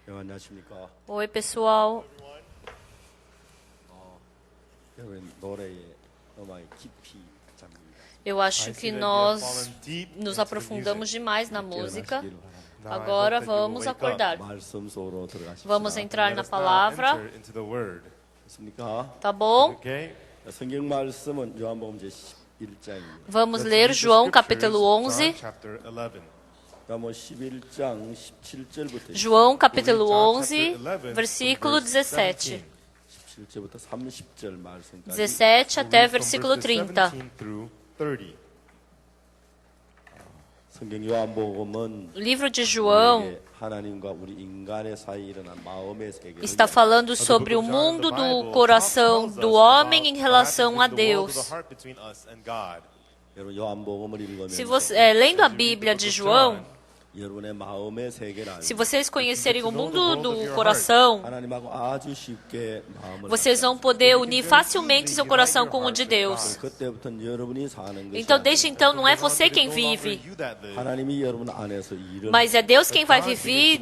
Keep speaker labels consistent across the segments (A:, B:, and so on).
A: 안녕하십니까.
B: Oi, pessoal.
A: 여러분 노래에 음악이 깊이 잠깁니다.
B: Eu acho que nós nos aprofundamos demais na música. Agora vamos acordar.
A: 말씀 속으로 들어가십시오.
B: Vamos entrar na palavra.
A: 있습니까?
B: Tá bom?
A: 성경 말씀은 요한복음 제 11장입니다.
B: Vamos ler João capítulo 11.
A: 그러면 11장 17절부터
B: João capítulo 11, versículo 17.
A: 17절부터 30절 말씀까지
B: 17 até versículo 30.
A: 성경 요한복음은
B: Livro de João
A: 하나님과 우리 인간의 사이에 일어난 마음의 세계를
B: está falando sobre o mundo do coração do homem em relação a Deus.
A: 여러분 요한복음을 읽으면
B: Se você, lendo a Bíblia de João,
A: 여러분의 마음의 세계를 알고
B: se vocês conhecerem o mundo do coração,
A: 하나님하고 아주 쉽게 마음을
B: vocês vão poder unir facilmente seu coração com o de Deus.
A: 그때부터는 여러분이 사는 것이
B: Então, desde então, não é você quem vive,
A: 하나님이 여러분 안에서 일을
B: mas é Deus quem vai viver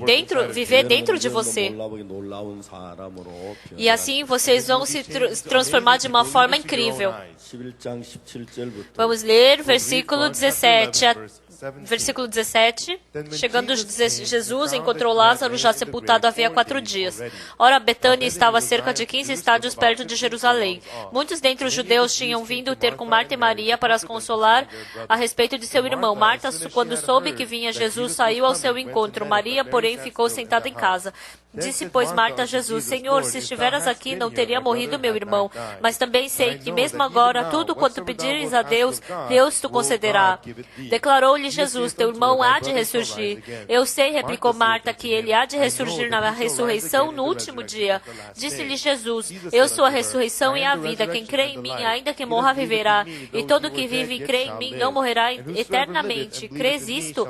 B: dentro de você.
A: 놀라보게 놀라운 사람으로
B: E assim vocês vão se transformar de uma forma incrível.
A: 11장 17절부터
B: Vamos ler versículo 17. Versículo 17. Chegando Jesus, encontrou Lázaro já sepultado havia 4 dias. Ora, Betânia estava a cerca de 15 estádios perto de Jerusalém. Muitos dentre os judeus tinham vindo ter com Marta e Maria para as consolar a respeito de seu irmão. Marta, quando soube que vinha Jesus, saiu ao seu encontro. Maria, porém, ficou sentada em casa. Disse, pois, Marta a Jesus, Senhor, se estiveras aqui, não teria morrido meu irmão. Mas também sei que mesmo agora, tudo quanto pedires a Deus, Deus te concederá. Declarou-lhe Jesus, teu irmão há de ressurgir. Eu sei, replicou Marta, que ele há de ressurgir na ressurreição no último dia. Disse-lhe Jesus, eu sou a ressurreição e a vida. Quem crê em mim, ainda que morra, viverá. E todo que vive e crê em mim não morrerá eternamente. Crês isto?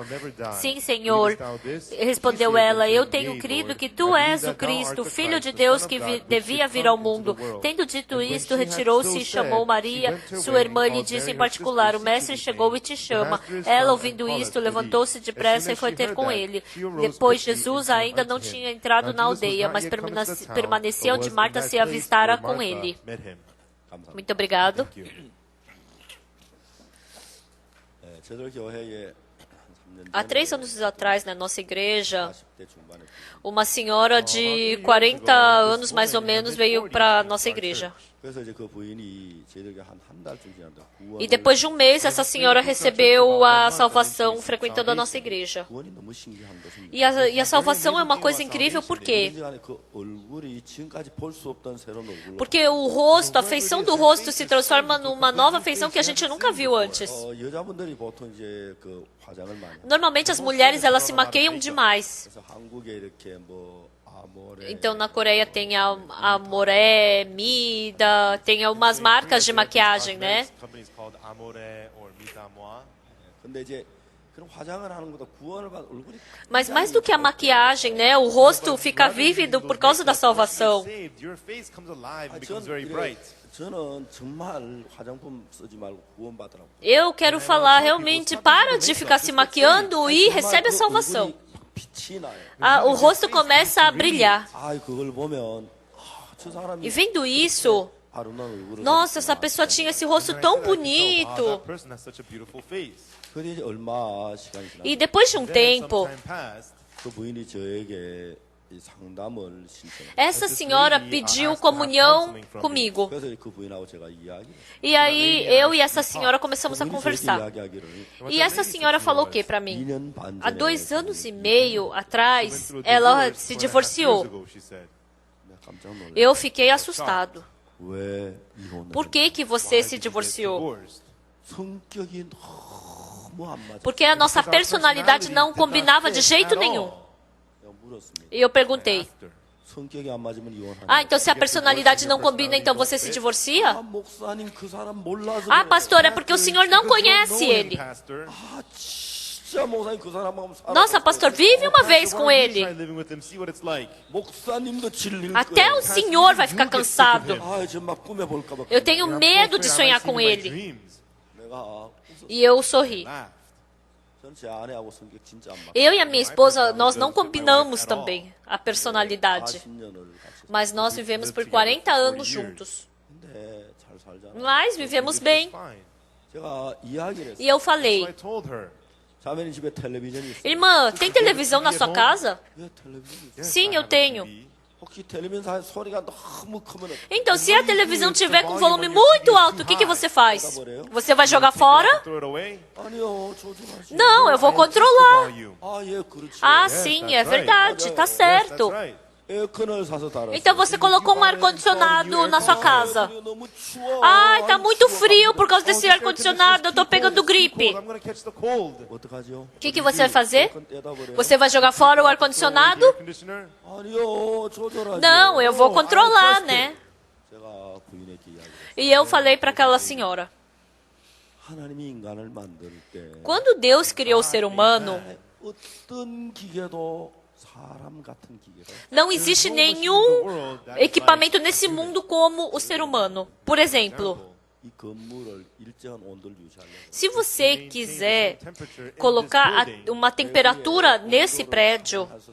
B: Sim, Senhor. Respondeu ela, eu tenho crido que tu és o Cristo, Filho de Deus, que devia vir ao mundo. Tendo dito isto, retirou-se e chamou Maria, sua irmã, e lhe disse em particular, o mestre chegou e te chama. Ela, ouvindo isto, levantou-se depressa e foi ter com ele. Depois, Jesus ainda não tinha entrado na aldeia, mas permanecia onde Marta se avistara com ele. Muito obrigado. Há 3 anos atrás, na nossa igreja, uma senhora de 40 anos, mais ou menos, veio para a nossa igreja. E depois de um mês, essa senhora recebeu a salvação frequentando a nossa igreja. E a salvação é uma coisa incrível, por quê? Porque o rosto, a feição do rosto se transforma numa nova feição que a gente nunca viu antes. Normalmente as mulheres, elas se maquiam demais. Então na Coreia tem a Amore, Mida, tem algumas marcas de maquiagem, né? Mas mais do que a maquiagem, né? O rosto fica vívido por causa da salvação. Eu quero falar realmente, para de ficar se maquiando e recebe a salvação. O rosto começa a brilhar. E vendo isso, nossa, essa pessoa tinha esse rosto tão bonito. E depois de um tempo, essa senhora pediu comunhão comigo. E aí eu e essa senhora começamos a conversar. E essa senhora falou o que para mim? Há 2 anos e meio atrás, ela se divorciou. Eu fiquei assustado. Por que você se divorciou? Porque a nossa personalidade não combinava de jeito nenhum. E eu perguntei, então se a personalidade não combina, então você se divorcia? Pastor, é porque o senhor não conhece ele. Nossa, pastor, vive uma vez com ele. Até o senhor vai ficar cansado. Eu tenho medo de sonhar com ele. E eu sorri.
A: 저는 제 아내하고 성격 진짜 안 맞고
B: Eu e a minha esposa, nós não combinamos também a personalidade.
A: 40년을 같이
B: Mas nós vivemos por 40 anos juntos.
A: 근데 잘 살잖아.
B: Mas vivemos bem.
A: 제가 이야기를
B: E
A: 했어요.
B: eu falei,
A: 자매님 집에 텔레비전이 있어요.
B: irmã, tem televisão na sua casa?
A: 왜 텔레비전이 있어요?
B: Sim, eu tenho.
A: 혹시 텔레비전 소리가 너무 크면
B: Então, se a televisão tiver com volume muito alto, o que você faz? Você vai jogar fora?
A: 아니요, 조절하시.
B: Não, eu vou controlar.
A: 아, 예, 그렇지.
B: Ah, sim, é verdade, tá certo.
A: 에어컨을 사서 달았어요.
B: Então você colocou um ar-condicionado na sua casa.
A: 너무 추워.
B: Ai, tá muito frio por causa desse ar-condicionado, eu tô pegando gripe.
A: 어떡하죠?
B: O que você vai fazer?
A: 에어컨 떼다 버려요.
B: Você vai jogar fora o ar-condicionado?
A: 아니요, 조절하지.
B: Não, eu vou controlar, né?
A: 제가 부인에게 이야기했어요.
B: E eu falei para aquela senhora,
A: 하나님이 인간을 만들 때
B: quando Deus criou o ser humano,
A: 어떤 기계도 사람 같은 기계도
B: não existe nenhum equipamento nesse mundo como o ser humano. Por exemplo,
A: 이 건물을 일정한 온도를 유지하려고
B: se você quiser colocar uma temperatura nesse prédio,
A: 해서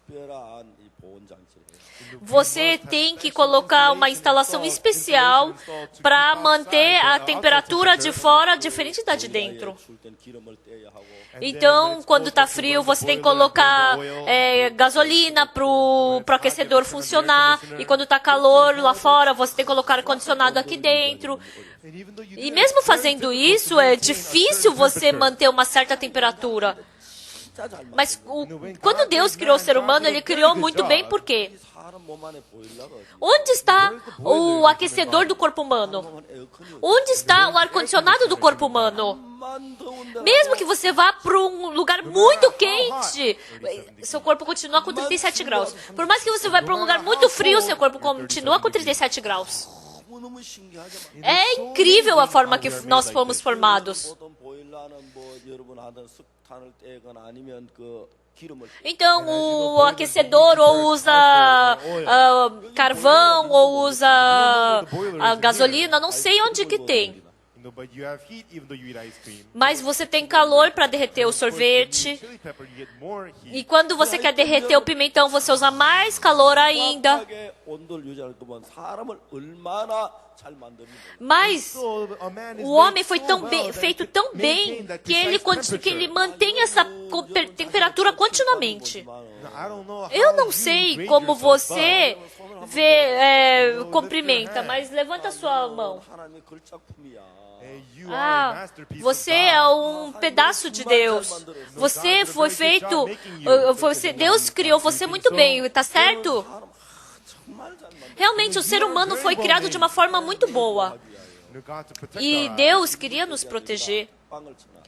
A: 특별한 이 보온 장치를 해요.
B: você tem que colocar uma instalação especial para manter a temperatura de fora diferente da de dentro.
A: 출 땐 기름을 떼야 하고
B: Então, quando está frio, você tem que colocar gasolina para o aquecedor funcionar. E quando está calor lá fora, você tem que colocar ar-condicionado aqui dentro. E mesmo fazendo isso, é difícil você manter uma certa temperatura.
A: 진짜 잘 맞.
B: Mas quando Deus criou o ser humano, Ele criou muito bem, por quê?
A: 사람 몸 안에 보일러가
B: Onde está o aquecedor do corpo humano?
A: 에어컨이
B: Onde está o ar-condicionado do corpo humano?
A: 만 더운데
B: Mesmo que você vá para um lugar muito quente, seu corpo continua com 37 graus. Por mais que você vá para um lugar muito frio, seu corpo continua com 37 graus.
A: 너무너무 신기하게
B: É incrível a forma que nós fomos formados.
A: 보통 보일러는 뭐 여러분 하던 석탄을 떼거나 아니면 그 기름을
B: Então, o aquecedor ou usa carvão ou usa gasolina, não sei onde que tem. Mas você tem calor para derreter o sorvete. E quando você quer derreter o pimentão, você usa mais calor ainda.
A: 정확하게 온도를 유지할 거면 사람을 얼마나 잘 만드는지.
B: Mas o homem foi feito tão bem que ele mantém essa temperatura continuamente. Eu não sei como você cumprimenta, mas levanta a sua mão.
A: 하나님의 걸작품이야.
B: Ah, você é um pedaço de Deus. Você foi feito. Deus criou você muito bem, tá certo?
A: 정말 잘 만들.
B: Realmente, o ser humano foi criado de uma forma muito boa. E Deus queria nos proteger.
A: 빵을 쳐놨어.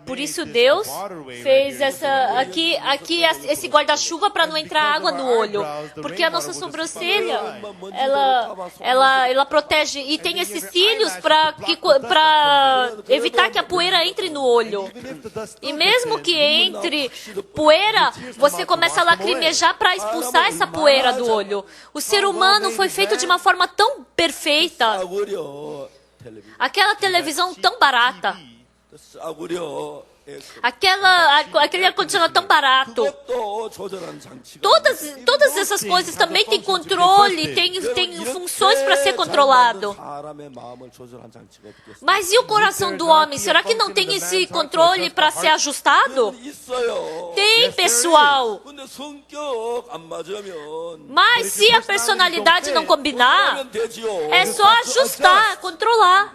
B: Por isso Deus fez esse guarda-chuva para não entrar água no olho, porque a nossa sobrancelha ela protege e tem esses cílios para evitar que a poeira entre no olho. E mesmo que entre poeira, você começa a lacrimejar para expulsar essa poeira do olho. O ser humano foi feito de uma forma tão perfeita.
A: 싸구려 텔레비전.
B: Aquela televisão tão barata.
A: 싸구려
B: Aquele ar-condicionado tão barato.
A: 그것도 조절하는 장치가.
B: Todas essas coisas também têm controle, tem funções para ser controlado.
A: 사람의 마음을 조절하는 장치가 없겠어.
B: Mas e o coração do homem? Será que não tem esse controle para ser ajustado?
A: 있어요.
B: Tem, pessoal.
A: 근데 성격 안 맞으면
B: Mas se a personalidade não combinar,
A: 하면 되지요.
B: é só ajustar, controlar.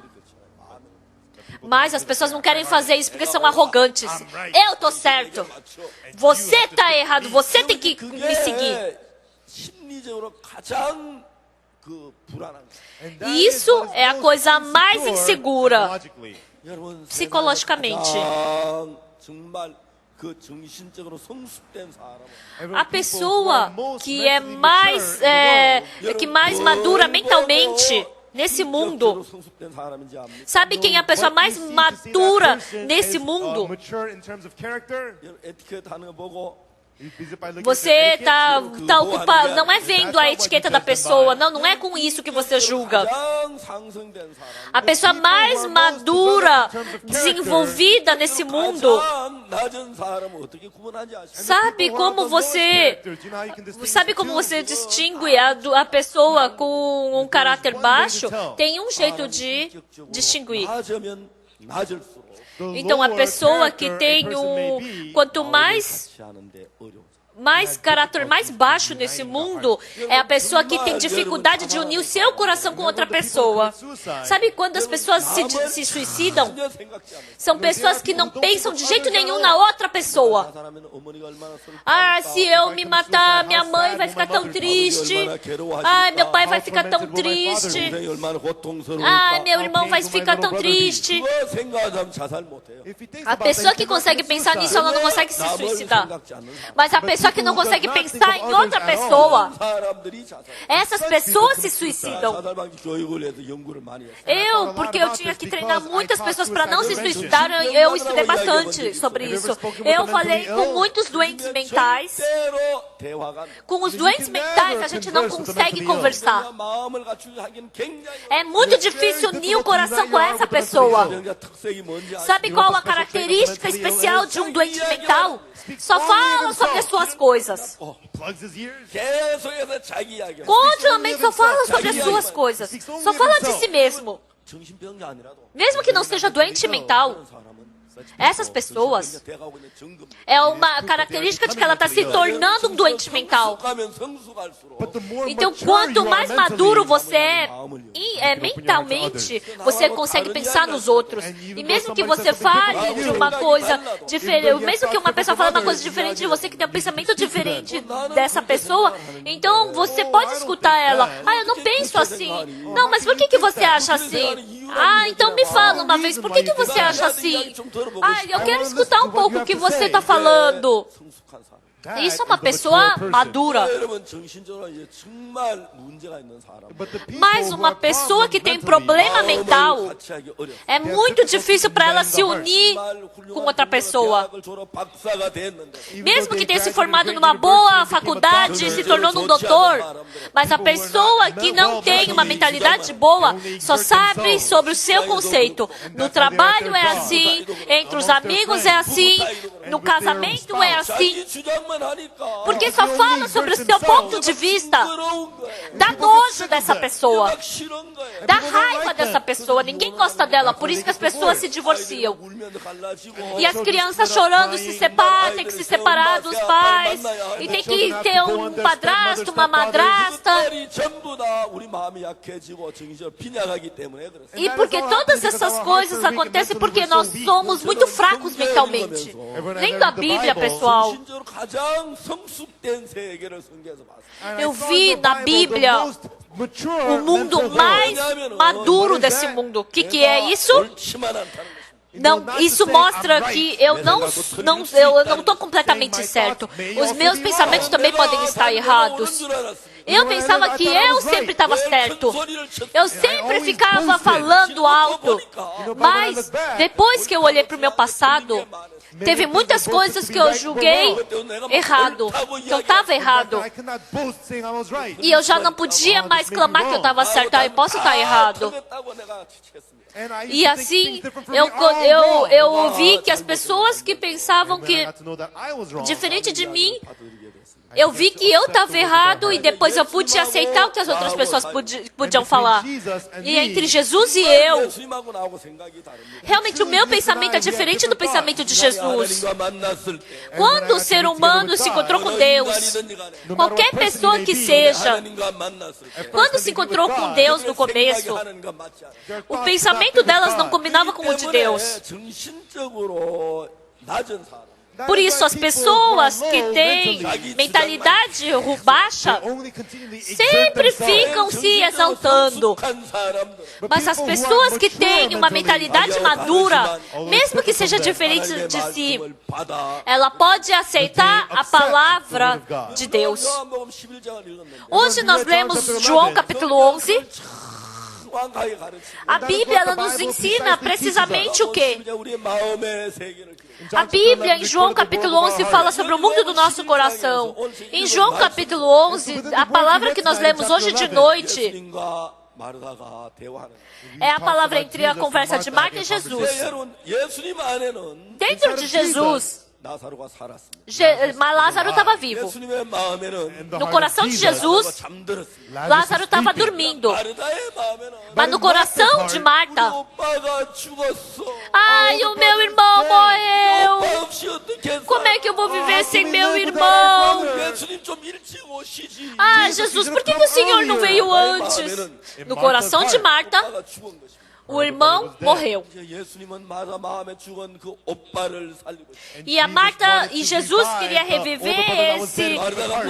B: Mas as pessoas não querem fazer isso porque são arrogantes. Eu tô certo. Você tá errado. Você tem que me seguir.
A: 심리적으로 가장 그 불안한 거.
B: E isso é a coisa mais insegura
A: 여러분
B: psicologicamente.
A: 가장 정말 그 정신적으로 성숙된 사람.
B: A pessoa que é que mais madura mentalmente nesse mundo. Sabe quem é a pessoa mais madura nesse mundo?
A: 에티켓 하는 거 보고
B: Você está ocupado, não é vendo a etiqueta da pessoa, não é com isso que você julga. A pessoa mais madura, desenvolvida nesse mundo, sabe como você distingue a pessoa com um caráter baixo? Tem um jeito de distinguir. Então, a pessoa que tem quanto mais caráter mais baixo nesse mundo é a pessoa que tem dificuldade de unir o seu coração com outra pessoa. Sabe quando as pessoas se suicidam? São pessoas que não pensam de jeito nenhum na outra pessoa. Se eu me matar, minha mãe vai ficar tão triste. Meu pai vai ficar tão triste. Meu irmão vai ficar tão triste. A pessoa que consegue pensar nisso, ela não consegue se suicidar. Mas a pessoa que não consegue pensar em outra pessoa, essas pessoas se suicidam. Porque eu tinha que treinar muitas pessoas para não se suicidar, eu estudei bastante sobre isso. Eu falei com muitos doentes mentais. Com os doentes mentais, a gente não consegue conversar. É muito difícil unir o coração com essa pessoa. Sabe qual a característica especial de um doente mental? Só fala sobre as suas coisas. Continuamente só fala sobre as suas coisas. Só fala de si mesmo. Mesmo que não seja doente mental, essas pessoas, é uma característica de que ela está se tornando um doente mental. Então, quanto mais maduro você é mentalmente, você consegue pensar nos outros. E mesmo que você fale de uma coisa diferente, mesmo que uma pessoa fale uma coisa diferente de você, que tem um pensamento diferente dessa pessoa, então você pode escutar ela. Eu não penso assim. Não, mas por que você acha assim? Então me fala uma vez, por que você acha assim? Eu quero escutar um pouco o que você está falando. Isso é uma pessoa madura. Mas uma pessoa que tem problema mental, é muito difícil para ela se unir com outra pessoa. Mesmo que tenha se formado numa boa faculdade, se tornou um doutor, mas a pessoa que não tem uma mentalidade boa só sabe sobre o seu conceito. No trabalho é assim, entre os amigos é assim, no casamento é assim. Porque só fala sobre o seu ponto de vista. Dá nojo dessa pessoa. Dá raiva dessa pessoa. Ninguém gosta dela. Por isso que as pessoas se divorciam. E as crianças chorando se separam, tem que se separar dos pais. E tem que ter um padrasto, uma madrasta. E porque todas essas coisas acontecem porque nós somos muito fracos mentalmente. Lendo a Bíblia, pessoal, eu vi na Bíblia o mundo mais maduro desse mundo. O que é isso? Não, isso mostra que eu não estou completamente certo. Os meus pensamentos também podem estar errados. Eu pensava que eu sempre estava certo. Eu sempre ficava falando alto. Mas depois que eu olhei para o meu passado, teve muitas coisas que eu julguei errado, que eu estava errado. E eu já não podia mais clamar que eu estava certo. Eu posso estar errado. E assim, eu vi que as pessoas que pensavam que, diferente de mim, eu vi que eu estava errado e depois eu pude aceitar o que as outras pessoas podiam falar. E entre Jesus e eu, realmente o meu pensamento é diferente do pensamento de Jesus. Quando o ser humano se encontrou com Deus, qualquer pessoa que seja, quando se encontrou com Deus no começo, o pensamento delas não combinava com o de Deus. Por isso, as pessoas que têm mentalidade baixa sempre ficam se exaltando. Mas as pessoas que têm uma mentalidade madura, mesmo que seja diferente de si, ela pode aceitar a palavra de Deus. Hoje nós lemos João capítulo 11.
A: 정확하게 가르치고
B: A Bíblia ela nos ensina precisamente o quê?
A: 우리의 마음의 세계를
B: A Bíblia, em João capítulo 11, fala sobre o mundo do nosso coração. Em João capítulo 11, a palavra que nós lemos hoje de noite
A: 예수님과 마르다가 대화하는
B: é a palavra entre a conversa de Marta e Jesus.
A: 여러분 예수님 안에는
B: Dentro de Jesus,
A: 나사로가 살았습니다.
B: Mas Lázaro estava vivo.
A: 예수님의 마음에는
B: No coração de Jesus,
A: 잠들었습니다.
B: Lázaro estava dormindo.
A: 마르다의 마음에는
B: Mas no coração de Marta,
A: 오빠가 죽었어.
B: ai, o meu irmão morreu.
A: 오빠 없이 어떻게
B: Como é que eu vou viver sem meu irmão?
A: 예수님 좀 일찍 오시지.
B: Ah, Jesus, por que o Senhor não veio antes? No coração de Marta,
A: 오빠가 죽은 것입니다.
B: o irmão morreu.
A: 이제 예수님은 마다 마음에 죽은 그 오빠를 살리고 있어요.
B: E a Marta e Jesus queria reviver esse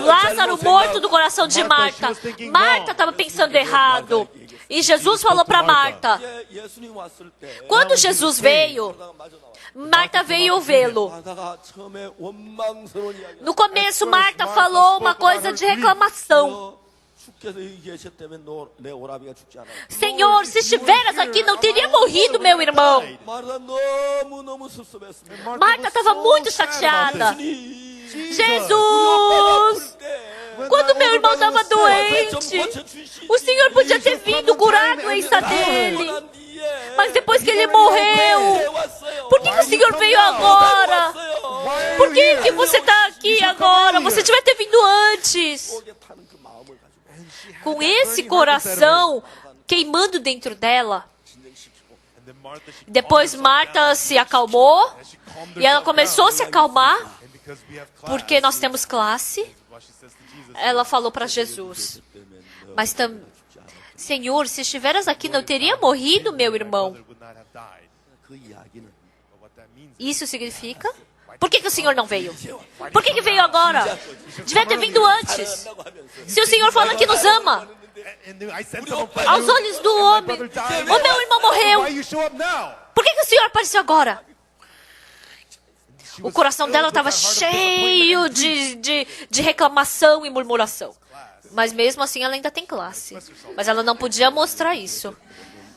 B: Lázaro morto do coração de Marta. Marta estava pensando errado. E Jesus falou para Marta.
A: 이제 예수님 왔을 때
B: Quando Jesus veio,
A: 마르다가 마저 나와요.
B: Marta veio vê-lo.
A: 마르다가 처음에 원망스러운 이야기.
B: No começo, Marta falou uma coisa de reclamação.
A: 주께서 여기 계셨다면 내 오라비가 죽지 않아.
B: Senhor, se estiveras aqui, não teria morrido meu irmão.
A: 마르다 너무 섭섭했습니다.
B: Marta estava muito chateada.
A: 예수님,
B: Jesus, quando meu irmão estava doente, o Senhor podia ter vindo curar a doença dele. Mas depois que ele morreu, por que o Senhor veio agora? Por que você está aqui agora? Você devia ter vindo antes. Com esse coração queimando dentro dela. Depois Marta se acalmou e ela começou a se acalmar porque nós temos classe. Ela falou para Jesus, mas Senhor, se estiveras aqui, não teria morrido meu irmão. Isso significa? Por que o Senhor não veio? Por que veio agora? Devia ter vindo antes. Se o Senhor fala que nos ama, aos olhos do homem, o meu irmão morreu. Por que o Senhor apareceu agora? O coração dela estava cheio de reclamação e murmuração. Mas mesmo assim ela ainda tem classe. Mas ela não podia mostrar isso.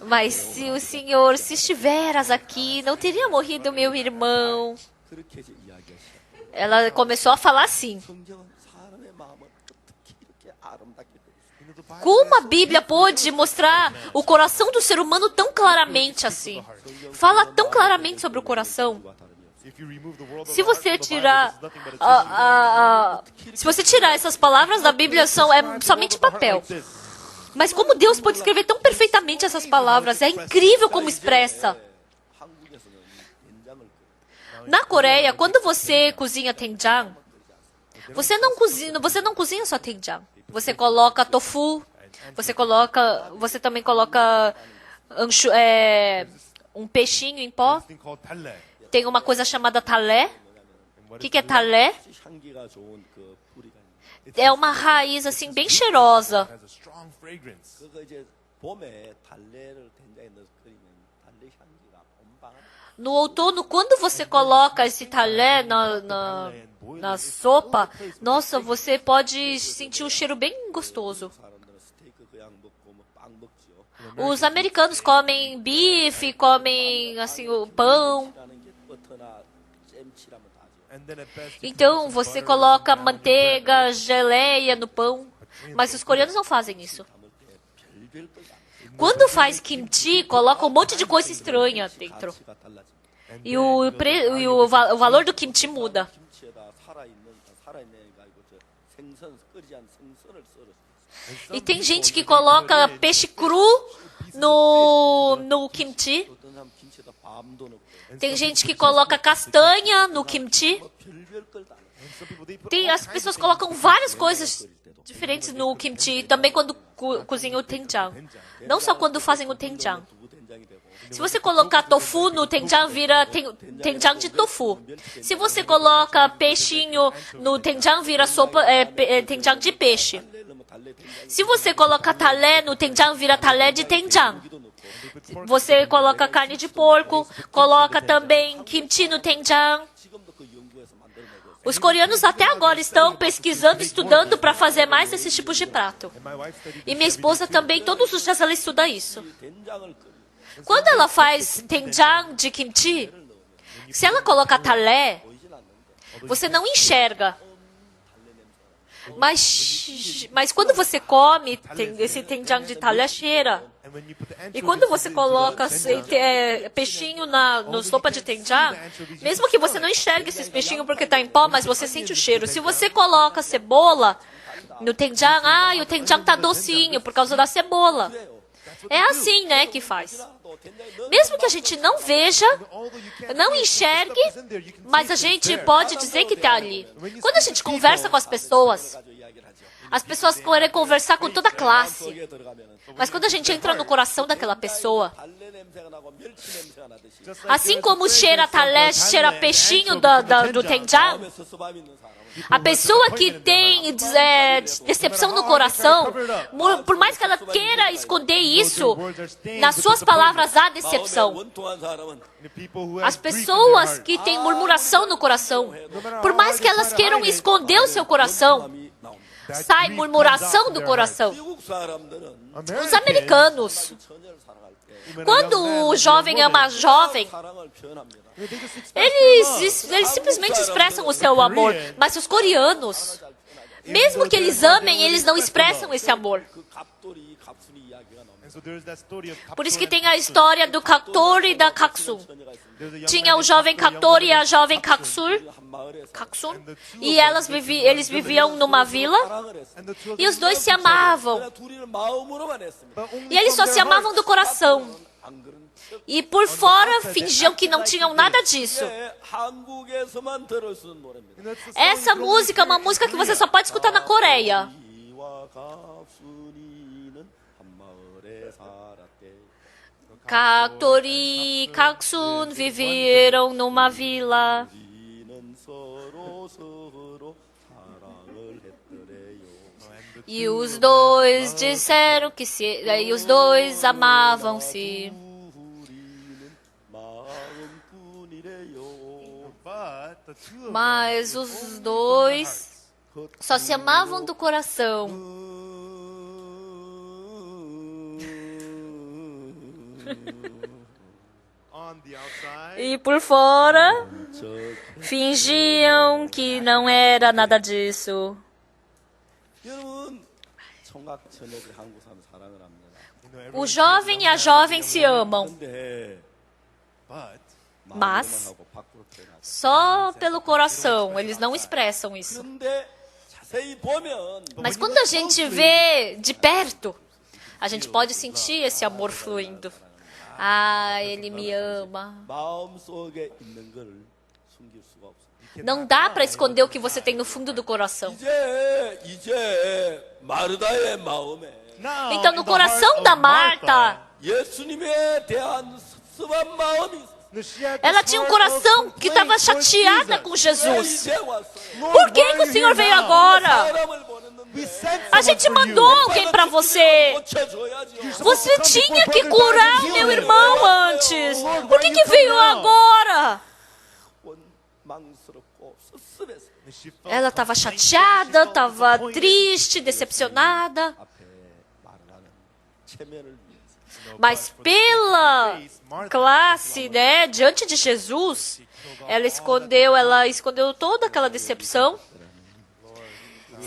B: Mas se o Senhor, se estiveras aqui, não teria morrido meu irmão. Ela começou a falar assim. Como a Bíblia pôde mostrar o coração do ser humano tão claramente assim? Fala tão claramente sobre o coração. Se você tirar essas palavras da Bíblia, é somente papel. Mas como Deus pode escrever tão perfeitamente essas palavras? É incrível como expressa. Na Coreia, quando você cozinha doenjang, você não cozinha só doenjang. Você coloca tofu, você também coloca um peixinho em pó. Tem uma coisa chamada talé. O que é talé? É uma raiz assim bem cheirosa. No outono, quando você coloca esse talé na sopa, nossa, você pode sentir um cheiro bem gostoso. Os americanos comem bife, comem assim o pão. Então você coloca manteiga, geleia no pão, mas os coreanos não fazem isso. Quando faz kimchi, coloca um monte de coisa estranha dentro. E o valor do kimchi muda. E tem gente que coloca peixe cru no kimchi. Tem gente que coloca castanha no kimchi. As pessoas colocam várias coisas diferentes no kimchi. Também quando cozinham o doenjang. Não só quando fazem o doenjang. Se você colocar tofu no doenjang, vira doenjang de tofu. Se você coloca peixinho no doenjang, vira sopa doenjang de peixe. Se você coloca talé no doenjang, vira talé de doenjang. Você coloca carne de porco, coloca também kimchi no doenjang. Os coreanos até agora estão pesquisando, estudando para fazer mais desses tipos de prato. E minha esposa também, todos os dias ela estuda isso. Quando ela faz doenjang de kimchi, se ela coloca talé, você não enxerga. Mas quando você come, esse doenjang de talé cheira. E quando você coloca peixinho na sopa de doenjang, mesmo que você não enxergue esses peixinhos porque está em pó, mas você sente o cheiro. Se você coloca cebola no doenjang, o doenjang está docinho por causa da cebola. É assim, né, que faz. Mesmo que a gente não veja, não enxergue, mas a gente pode dizer que está ali. Quando a gente conversa com as pessoas querem conversar com toda a classe. Mas quando a gente entra no coração daquela pessoa, assim como cheira talé, cheira peixinho do doenjang, a pessoa que tem decepção no coração, por mais que ela queira esconder isso, nas suas palavras há decepção. As pessoas que têm murmuração no coração, por mais que elas queiram esconder o seu coração, sai murmuração do coração. Os americanos, quando o jovem ama a jovem, eles simplesmente expressam o seu amor. Mas os coreanos, mesmo que eles amem, eles não expressam esse amor. Por isso que tem a história do Kaktor e da Kaksun. Tinha o jovem Kaktor e a jovem Kaksun, e eles viviam numa vila, e os dois se amavam. E eles só se amavam do coração. E por fora fingiam que não tinham nada disso. Essa música é uma música que você só pode escutar na Coreia. Kaktor e Kaksun viveram numa vila. E os dois disseram que os dois amavam-se. Mas os dois só se amavam do coração. E por fora, fingiam que não era nada disso. O jovem e a jovem se amam, mas só pelo coração, eles não expressam isso. Mas quando a gente vê de perto, a gente pode sentir esse amor fluindo. Ah, ele me ama. Não dá para esconder o que você tem no fundo do coração. Então, no coração da Marta, ela tinha um coração que estava chateada com Jesus. Por que o Senhor veio agora? A gente mandou alguém para você. Você tinha que curar o meu irmão antes. Por que veio agora? Ela estava chateada, estava triste, decepcionada. Mas pela classe, né, diante de Jesus, ela escondeu toda aquela decepção.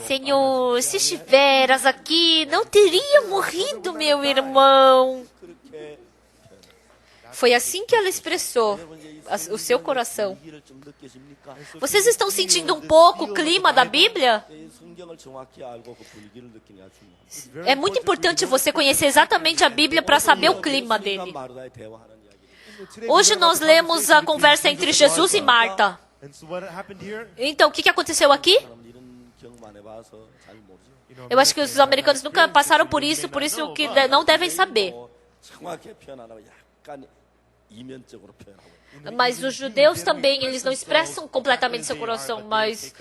B: Senhor, se estiveras aqui, não teria morrido meu irmão. Foi assim que ela expressou o seu coração. Vocês estão sentindo um pouco o clima da Bíblia? É muito importante você conhecer exatamente a Bíblia para saber o clima dele. Hoje nós lemos a conversa entre Jesus e Marta. Então, o que aconteceu aqui? Eu acho que os americanos nunca passaram por isso que não devem saber. Mas os judeus também, eles não expressam completamente seu coração, mas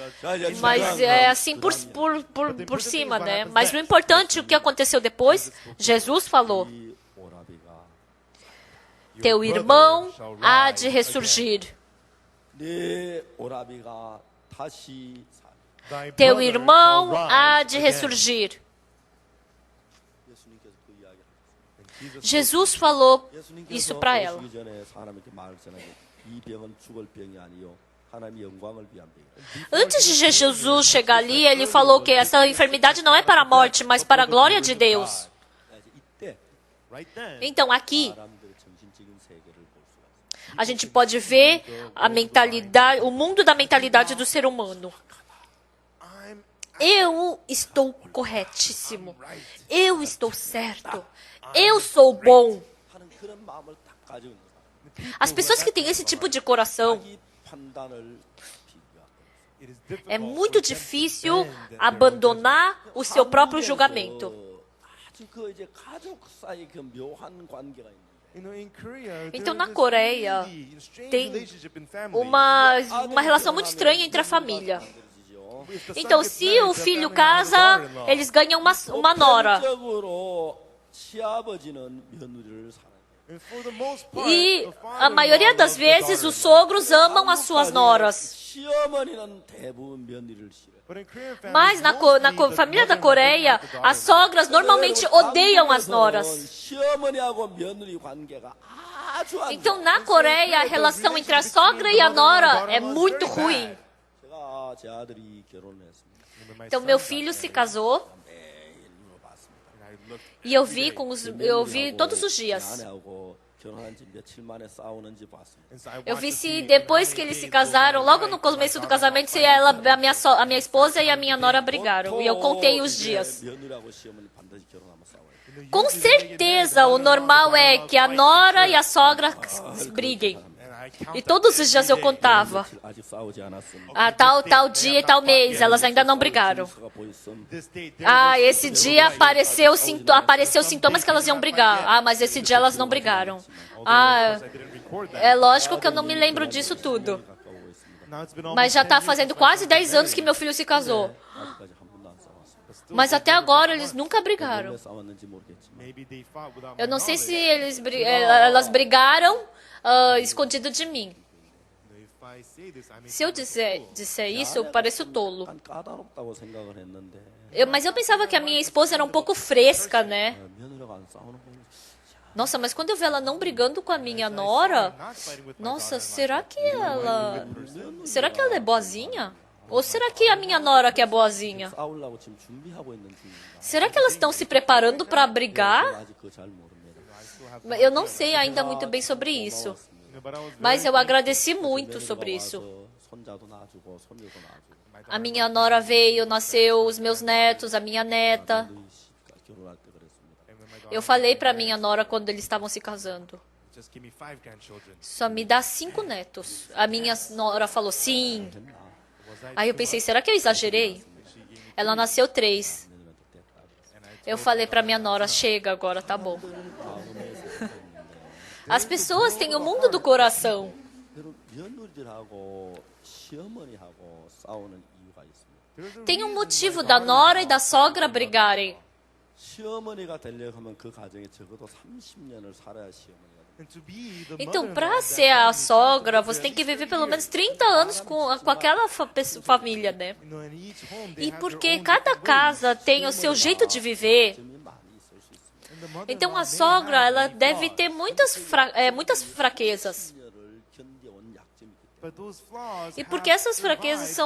B: é assim por cima, né? Mas o importante, o que aconteceu depois, Jesus falou: teu irmão há de ressurgir.
A: 다시
B: Teu irmão há de ressurgir.
A: 예수님께서 그 이야기를
B: Jesus falou isso
A: 예수님께서
B: para ela.
A: 오시기 전에 사람에게 말했잖아요. 이 병은 죽을 병이 아니요 하나님의 영광을 위한 병이다.
B: Antes de Jesus chegar ali, ele falou que essa enfermidade não é para a morte, mas para a glória de Deus.
A: 이때
B: Então, aqui,
A: 사람들의 정신적인 세계를 볼 수가 있어요.
B: a gente pode ver a mentalidade, o mundo da mentalidade do ser humano. Eu estou corretíssimo. Eu estou certo. Eu sou bom.
A: 하는 그런 마음을 딱 가지고 있는 사람.
B: As pessoas que têm esse tipo de coração,
A: 자기 판단을 비교하고
B: é muito difícil abandonar o seu próprio julgamento.
A: 아주 그 이제 가족 사이 그 묘한 관계가 있는데
B: Então, na Coreia, tem uma relação muito estranha entre a família. Então, se o filho casa, eles ganham uma nora.
A: 보편적으로 시아버지는 며느리를 사랑해요.
B: E a maioria das vezes os sogros amam as suas noras.
A: 시어머니는 대부분 며느리를 싫어해요.
B: Mas na família da Coreia, as sogras normalmente odeiam as noras.
A: 시어머니하고 며느리 관계가 아주 안
B: Então, na Coreia, a relação entre a sogra e a nora é muito ruim.
A: 제가 제 아들이 결혼했습니다.
B: Então, meu filho se casou e eu vi todos os dias.
A: 아내하고 결혼한 지 며칠 만에 싸우는지 봤습니다.
B: Eu vi se depois que eles se casaram, logo no começo do casamento, se a minha esposa e a minha nora brigaram. E eu contei os dias.
A: 며느리하고 시어머니 반드시 결혼하면 싸워요.
B: Com certeza, o normal é que a nora e a sogra briguem. E todos os dias eu contava.
A: 아직 싸우지 않았습니다.
B: Tal dia e tal mês, elas ainda não brigaram. Esse dia apareceu sintomas que elas iam brigar. Mas esse dia elas não brigaram. É lógico que eu não me lembro disso tudo. Mas já está fazendo quase 10 anos que meu filho se casou.
A: 아직까지 한 번도 안 싸웠습니다.
B: Mas até agora eles nunca brigaram.
A: 왜 싸웠는지 모르겠지만
B: Eu não sei se elas brigaram escondido de mim. Se eu disser isso, eu pareço tolo.
A: 난 까다롭다고 생각을 했는데
B: Mas eu pensava que a minha esposa era um pouco fresca, né?
A: 며느리가 안 싸우는 거
B: Nossa, mas quando eu vi ela não brigando com a minha nora, nossa, será que ela é boazinha? Ou será que a minha nora que é boazinha?
A: 싸우려고 지금 준비하고 있는 중입니다.
B: Será que elas estão se preparando para brigar?
A: 아직 그거 잘 모릅니다.
B: Eu não sei ainda muito bem sobre isso. Mas eu agradeci muito sobre isso.
A: 손자도 놔주고 손녀도 놔주고
B: A minha nora veio, nasceu os meus netos, a minha neta.
A: 결혼할 때 그랬습니다.
B: Eu falei para minha nora quando eles estavam se casando. Só me dá 5 netos. A minha nora falou sim. Aí eu pensei, será que eu exagerei? Ela nasceu 3. Eu falei para minha nora, chega agora, tá bom. As pessoas têm o mundo do coração.
A: 여러분 며느리들하고 시어머니하고 싸우는 이유가 있습니다.
B: Tem um motivo da nora e da sogra brigarem.
A: 시어머니가 되려고 하면 그 가정에 적어도 30년을 살아야 시어머니가 됩니다.
B: Então, para ser a sogra, você tem que viver pelo menos 30 anos com aquela família, né? E porque cada casa tem o seu jeito de viver.
A: 점이 많이 있을 수 있습니다.
B: Então, a sogra, ela deve ter muitas fraquezas.
A: 30년을 견뎌온 약점이 있기
B: E porque essas fraquezas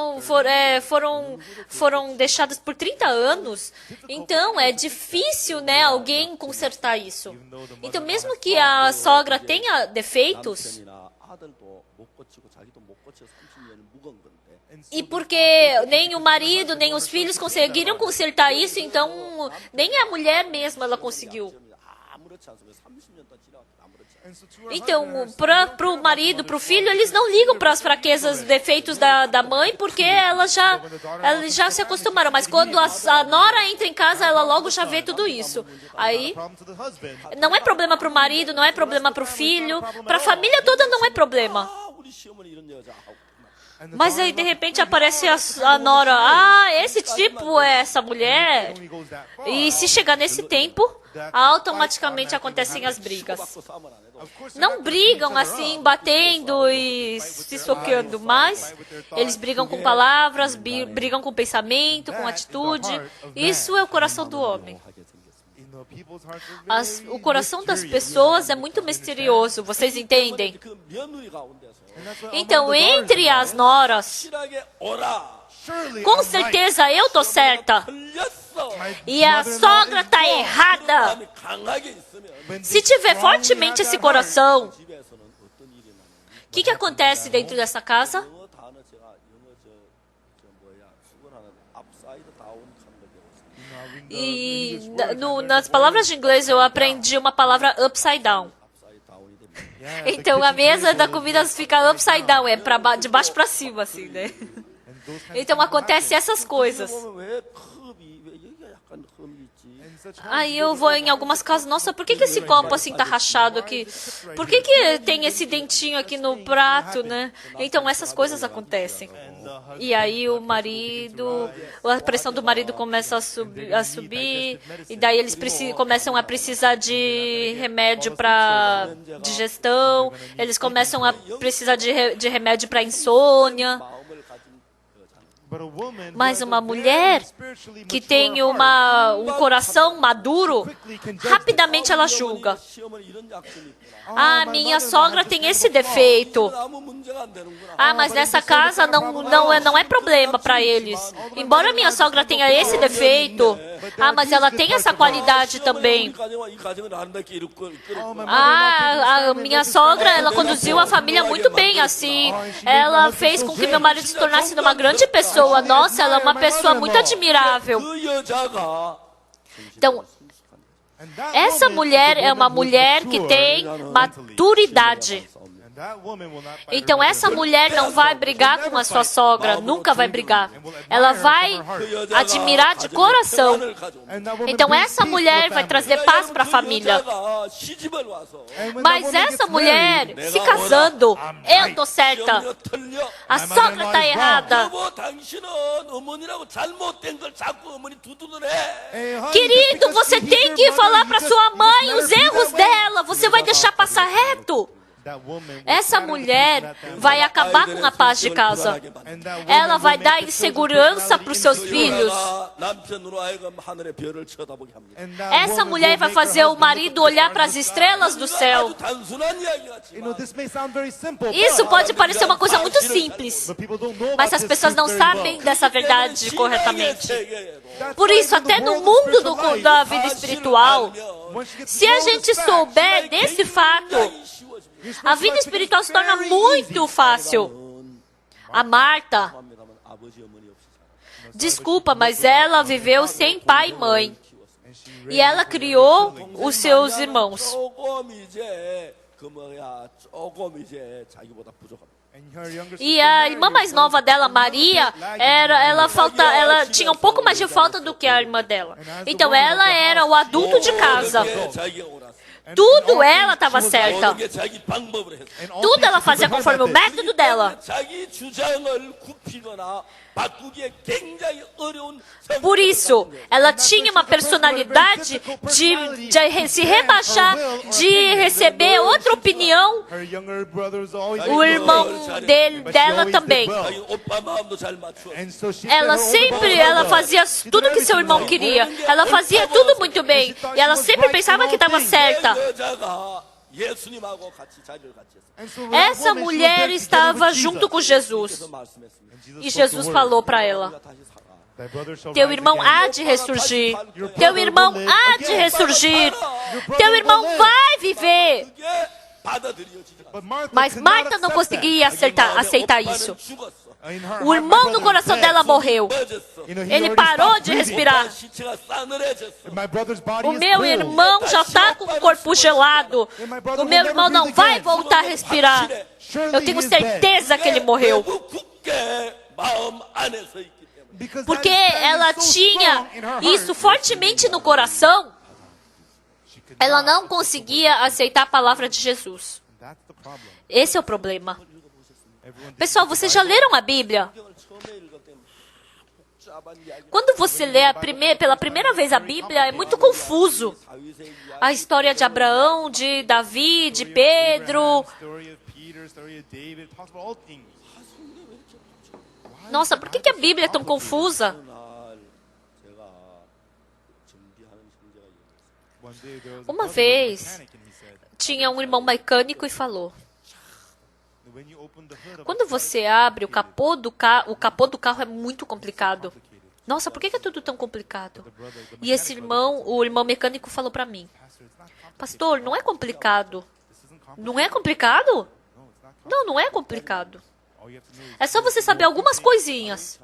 B: foram deixadas por 30 anos, então é difícil, né, alguém consertar isso. Então, mesmo que a sogra tenha defeitos,
A: 남편이나 아들도 못 고치고 자기도 못 고쳐 30년이 묵은 건데
B: e porque nem o marido, nem os filhos conseguiram consertar isso, então nem a mulher mesma ela conseguiu.
A: 아무렇지 않습니다. 30년 동안 지나도 아무렇지 않습니다.
B: Então, para o marido, para o filho, eles não ligam para as fraquezas, defeitos da mãe, porque eles já se acostumaram. Mas quando a nora entra em casa, ela logo já vê tudo isso. Aí, não é problema para o marido, não é problema para o filho, para a família toda não é problema.
A: 우리 시어머니 이런 여자 하고
B: Mas aí, de repente, aparece a nora. Esse tipo é essa mulher. E se chegar nesse tempo, automaticamente acontecem as brigas. Não brigam assim, batendo e se soqueando, mas eles brigam com palavras, brigam com pensamento, com atitude. Isso é o coração do homem. O coração das pessoas é muito misterioso, vocês entendem? Então, entre as noras, com certeza eu tô certa e a sogra tá errada. Se tiver fortemente esse coração, o que acontece dentro dessa casa? E nas palavras de inglês eu aprendi uma palavra upside down. Então a mesa da comida fica upside down, é de baixo para cima, assim, né? Então acontece essas coisas. Aí eu vou em algumas casas, nossa, por que esse copo assim tá rachado aqui? Por que tem esse dentinho aqui no prato, né? Então essas coisas acontecem. E aí o marido, a pressão do marido começa a subir e daí eles começam a precisar de remédio para digestão, eles começam a precisar de remédio para insônia. Mas uma mulher que tem um coração maduro, rapidamente ela julga. Minha sogra tem esse defeito. Mas nessa casa não é problema para eles. Embora minha sogra tenha esse defeito, mas ela tem essa qualidade também. A minha sogra, ela conduziu a família muito bem, assim. Ela fez com que meu marido se tornasse uma grande pessoa. Nossa, ela é uma pessoa muito admirável. Então, essa mulher é uma mulher que tem maturidade. Então essa mulher não vai brigar com a sua sogra, nunca vai brigar. Ela vai admirar de coração. Então essa mulher vai trazer paz para a família. Mas essa mulher, se casando, eu tô certa. A sogra tá errada. Querido, você tem que falar para sua mãe os erros dela. Você vai deixar passar reto? Essa mulher vai acabar com a paz de casa. Ela vai dar insegurança para os seus filhos. Essa mulher vai fazer o marido olhar para as estrelas do céu. Isso pode parecer uma coisa muito simples, mas as pessoas não sabem dessa verdade corretamente. Por isso, até no mundo da vida espiritual, se a gente souber desse fato, a vida espiritual se torna muito fácil. A Marta, desculpa, mas ela viveu sem pai e mãe. E ela criou os seus irmãos. E a irmã mais nova dela, Maria, ela tinha um pouco mais de falta do que a irmã dela. Então ela era o adulto de casa. Tudo ela estava certa. Tudo ela fazia conforme o método dela. Por isso, ela tinha uma personalidade de se rebaixar, de receber outra opinião. O irmão dela também. Ela fazia tudo que seu irmão queria. Ela fazia tudo muito bem. E ela sempre pensava que estava certa. Essa mulher estava junto com Jesus. E Jesus falou para ela: teu irmão há de ressurgir. Teu irmão há de ressurgir. Teu irmão vai viver. Mas Marta não conseguia aceitar isso. O irmão no coração dela morreu. Ele parou de respirar. O meu irmão já está com o corpo gelado. O meu irmão não vai voltar a respirar. Eu tenho certeza que ele morreu. Porque ela tinha isso fortemente no coração. Ela não conseguia aceitar a palavra de Jesus. Esse é o problema. Pessoal, vocês já leram a Bíblia? Quando você lê pela primeira vez a Bíblia, é muito confuso. A história de Abraão, de Davi, de Pedro. Nossa, por que a Bíblia é tão confusa? Uma vez, tinha um irmão mecânico e falou: quando você abre o capô do carro é muito complicado. Nossa, por que é tudo tão complicado? E o irmão mecânico falou para mim: pastor, não é complicado. Não é complicado? Não, não é complicado. É só você saber algumas coisinhas.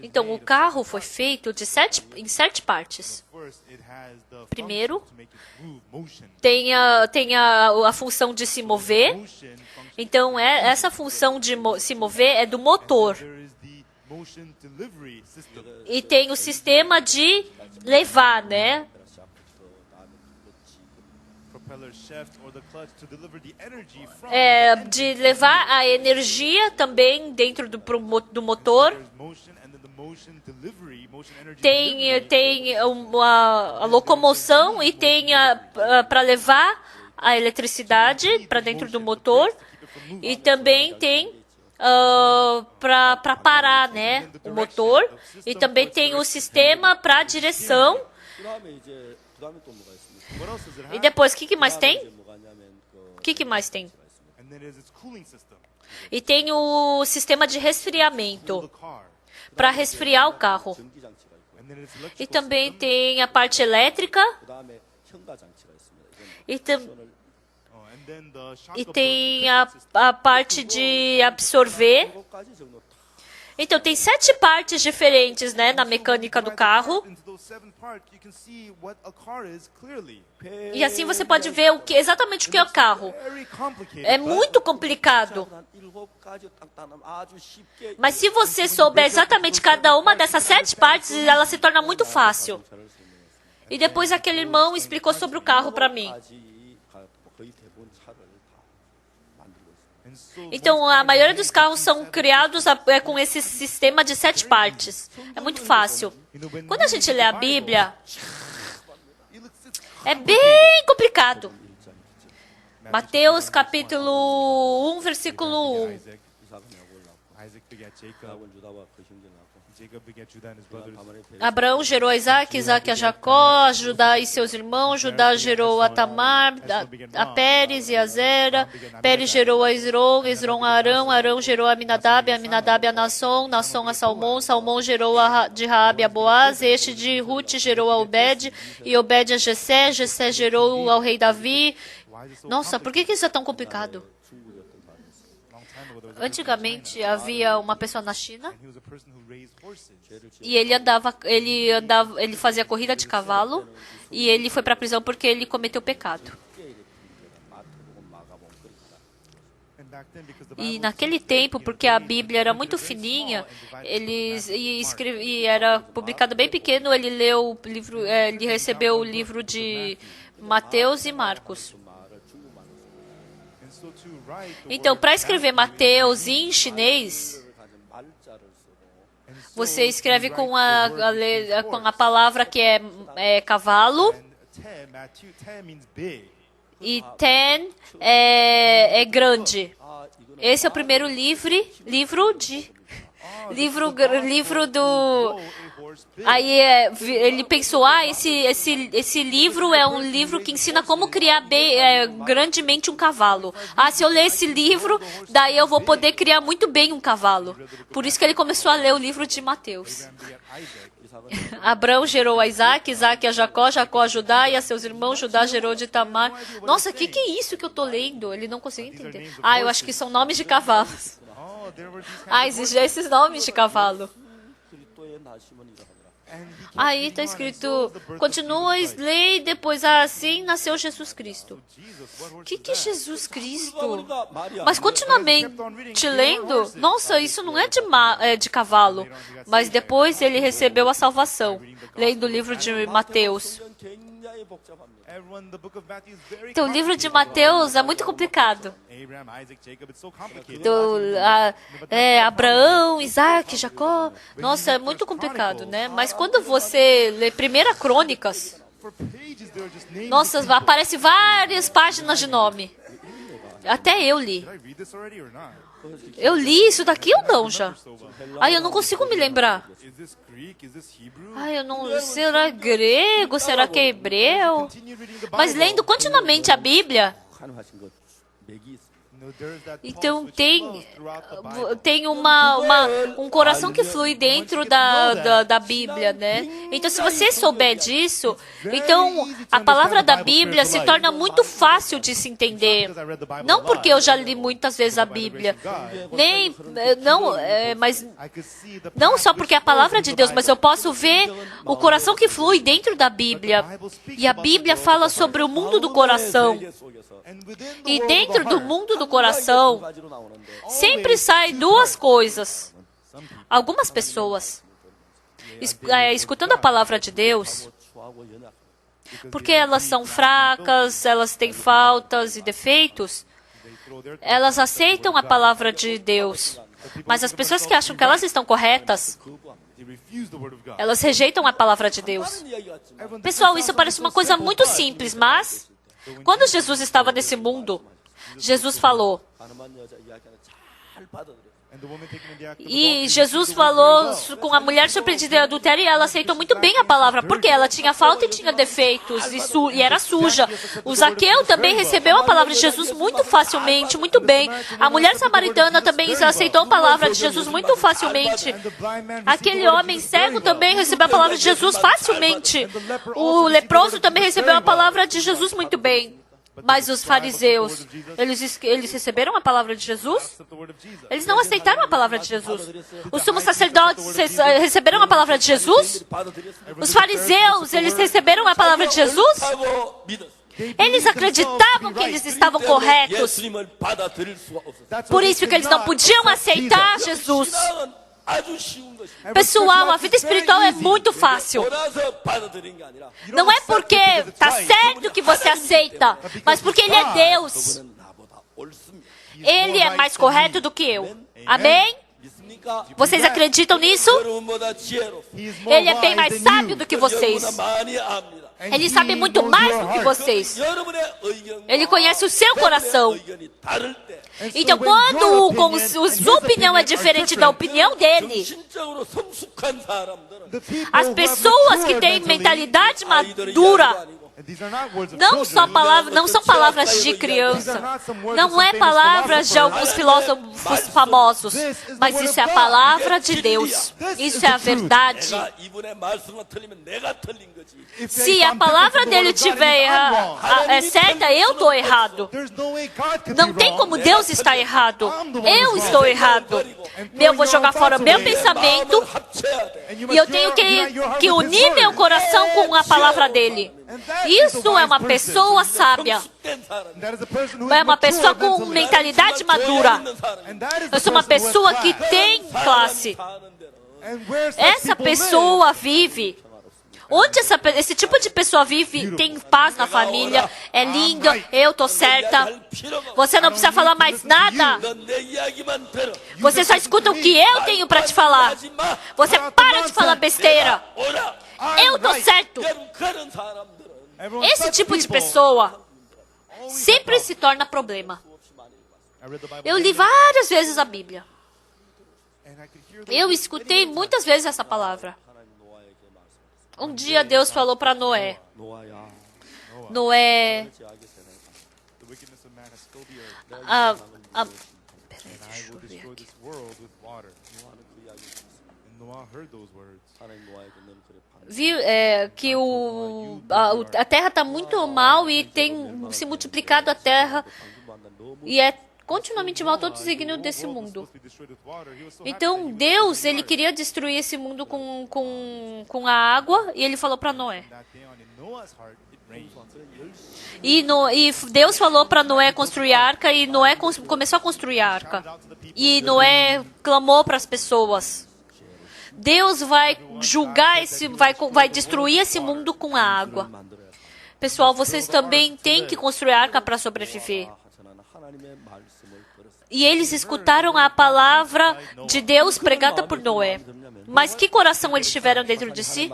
B: Então, o carro foi feito em 7 partes. Primeiro, tem a função de se mover. Então, essa função de se mover é do motor. E tem o sistema de levar, né? De levar a energia também dentro do motor. Tem a locomoção e tem para levar a eletricidade para dentro do motor. E também tem para parar, né, o motor. E também tem o sistema para direção. E depois, o que mais tem? O que mais tem? E tem o sistema de resfriamento, para resfriar o carro. E também tem a parte elétrica. E tem a parte de absorver. Então, tem 7 partes diferentes, né, na mecânica do carro. E assim você pode ver exatamente o que é o carro. É muito complicado. Mas se você souber exatamente cada uma dessas 7 partes, ela se torna muito fácil. E depois aquele irmão explicou sobre o carro para mim. Então, a maioria dos carros são criados com esse sistema de 7 partes. É muito fácil. Quando a gente lê a Bíblia, é bem complicado. Mateus capítulo 1, versículo 1. Abraão gerou a Isaac, Isaac a Jacó, a Judá e seus irmãos, Judá gerou a Tamar, a Pérez e a Zera, Pérez gerou a Esrom, Esrom a Arão, Arão gerou a Aminadab, Aminadab a Nasson, Nasson a Salmão, Salmão gerou de Raabe a Boaz, este de Ruth gerou a Obed, e Obed a Jessé, Jessé gerou ao rei Davi. Nossa, por que isso é tão complicado? Antigamente havia uma pessoa na China e ele fazia corrida de cavalo e ele foi para a prisão porque ele cometeu pecado. E naquele tempo, porque a Bíblia era muito fininha, e era publicado bem pequeno, ele leu o livro, ele recebeu o livro de Mateus e Marcos. Então, para escrever Mateus em chinês, você escreve com a palavra que é cavalo, e ten é grande. Esse é o primeiro livro do... Aí ele pensou, esse livro é um livro que ensina como criar grandemente um cavalo. Se eu ler esse livro, daí eu vou poder criar muito bem um cavalo. Por isso que ele começou a ler o livro de Mateus. Abraão gerou a Isaac, Isaac a Jacó, Jacó a Judá e a seus irmãos, Judá gerou de Tamar. Nossa, o que é isso que eu estou lendo? Ele não conseguiu entender. Eu acho que são nomes de cavalos. Existem esses nomes de cavalo. Aí está escrito, continuas, lê, depois assim nasceu Jesus Cristo. O que é Jesus Cristo? Mas continuamente lendo, nossa, isso não é de cavalo. Mas depois ele recebeu a salvação, lendo o livro de Mateus.
A: 굉장히 복잡합니다.
B: Então, o livro de Mateus é muito complicado. Abraão, Isaac, Jacó. Nossa, é muito complicado, né? Mas quando você lê 1 Crônicas, nossa, aparece várias páginas de nome. Até eu li. Eu li isso daqui ou não já? Ai, eu não consigo me lembrar. Ai, eu não... Será grego? Será que é hebreu? Mas lendo continuamente a Bíblia, então tem um coração que flui dentro da Bíblia, né? Então, se você souber disso, então a palavra da Bíblia se torna muito fácil de se entender. Não porque eu já li muitas vezes a Bíblia, mas não só porque é a palavra de Deus, mas eu posso ver o coração que flui dentro da Bíblia. E a Bíblia fala sobre o mundo do coração. E dentro do mundo do coração, sempre saem duas coisas. Algumas pessoas, escutando a palavra de Deus, porque elas são fracas, elas têm faltas e defeitos, elas aceitam a palavra de Deus. Mas as pessoas que acham que elas estão corretas, elas rejeitam a palavra de Deus. Pessoal, isso parece uma coisa muito simples, mas quando Jesus estava nesse mundo, Jesus falou. E Jesus falou com a mulher surpreendida em adultério e ela aceitou muito bem a palavra, porque ela tinha falta e tinha defeitos e era suja. O Zaqueu também recebeu a palavra de Jesus muito facilmente, muito bem. A mulher samaritana também aceitou a palavra de Jesus muito facilmente. Aquele homem cego também recebeu a palavra de Jesus facilmente. O leproso também recebeu a palavra de Jesus muito bem. Mas os fariseus, eles receberam a palavra de Jesus? Eles não aceitaram a palavra de Jesus. Os sumos sacerdotes receberam a palavra de Jesus? Os fariseus, eles receberam a palavra de Jesus? Eles acreditavam que eles estavam corretos. Por isso que eles não podiam aceitar Jesus. Pessoal, a vida espiritual é muito fácil. Não é porque está certo que você aceita, mas porque Ele é Deus. Ele é mais correto do que eu. Amém? Vocês acreditam nisso? Ele é bem mais sábio do que vocês. Ele sabe muito mais do que vocês. Ele conhece o seu coração. Então, quando sua opinião é diferente da opinião dele, as pessoas que têm mentalidade madura não são palavras de criança, não é palavras de alguns filósofos famosos, mas isso é a palavra de Deus, isso é a verdade. Se a palavra dele estiver certa, eu estou errado. Não tem como Deus estar errado. Eu estou errado. Eu vou jogar fora o meu pensamento e eu tenho que unir meu coração com a palavra dele. Isso é uma pessoa sábia. É uma pessoa com mentalidade madura. Eu sou uma pessoa que tem classe. Essa pessoa vive. Onde esse tipo de pessoa vive, tem paz na família, é lindo, eu tô certa. Você não precisa falar mais nada. Você só escuta o que eu tenho para te falar. Você para de falar besteira. Eu tô certo. Esse tipo de pessoa sempre se torna problema. Eu li várias vezes a Bíblia. Eu escutei muitas vezes essa palavra. Um dia Deus falou para Noé. Noé. Deixa eu ver aqui. Viu que a terra está muito mal e tem se multiplicado a terra e é continuamente mal todo o desígnio desse mundo. Então Deus, ele queria destruir esse mundo com a água e ele falou para Noé. E Deus falou para Noé construir a arca e Noé começou a construir a arca. E Noé clamou para as pessoas. Deus vai julgar vai destruir esse mundo com a água. Pessoal, vocês também têm que construir arca para sobreviver. E eles escutaram a palavra de Deus pregada por Noé. Mas que coração eles tiveram dentro de si?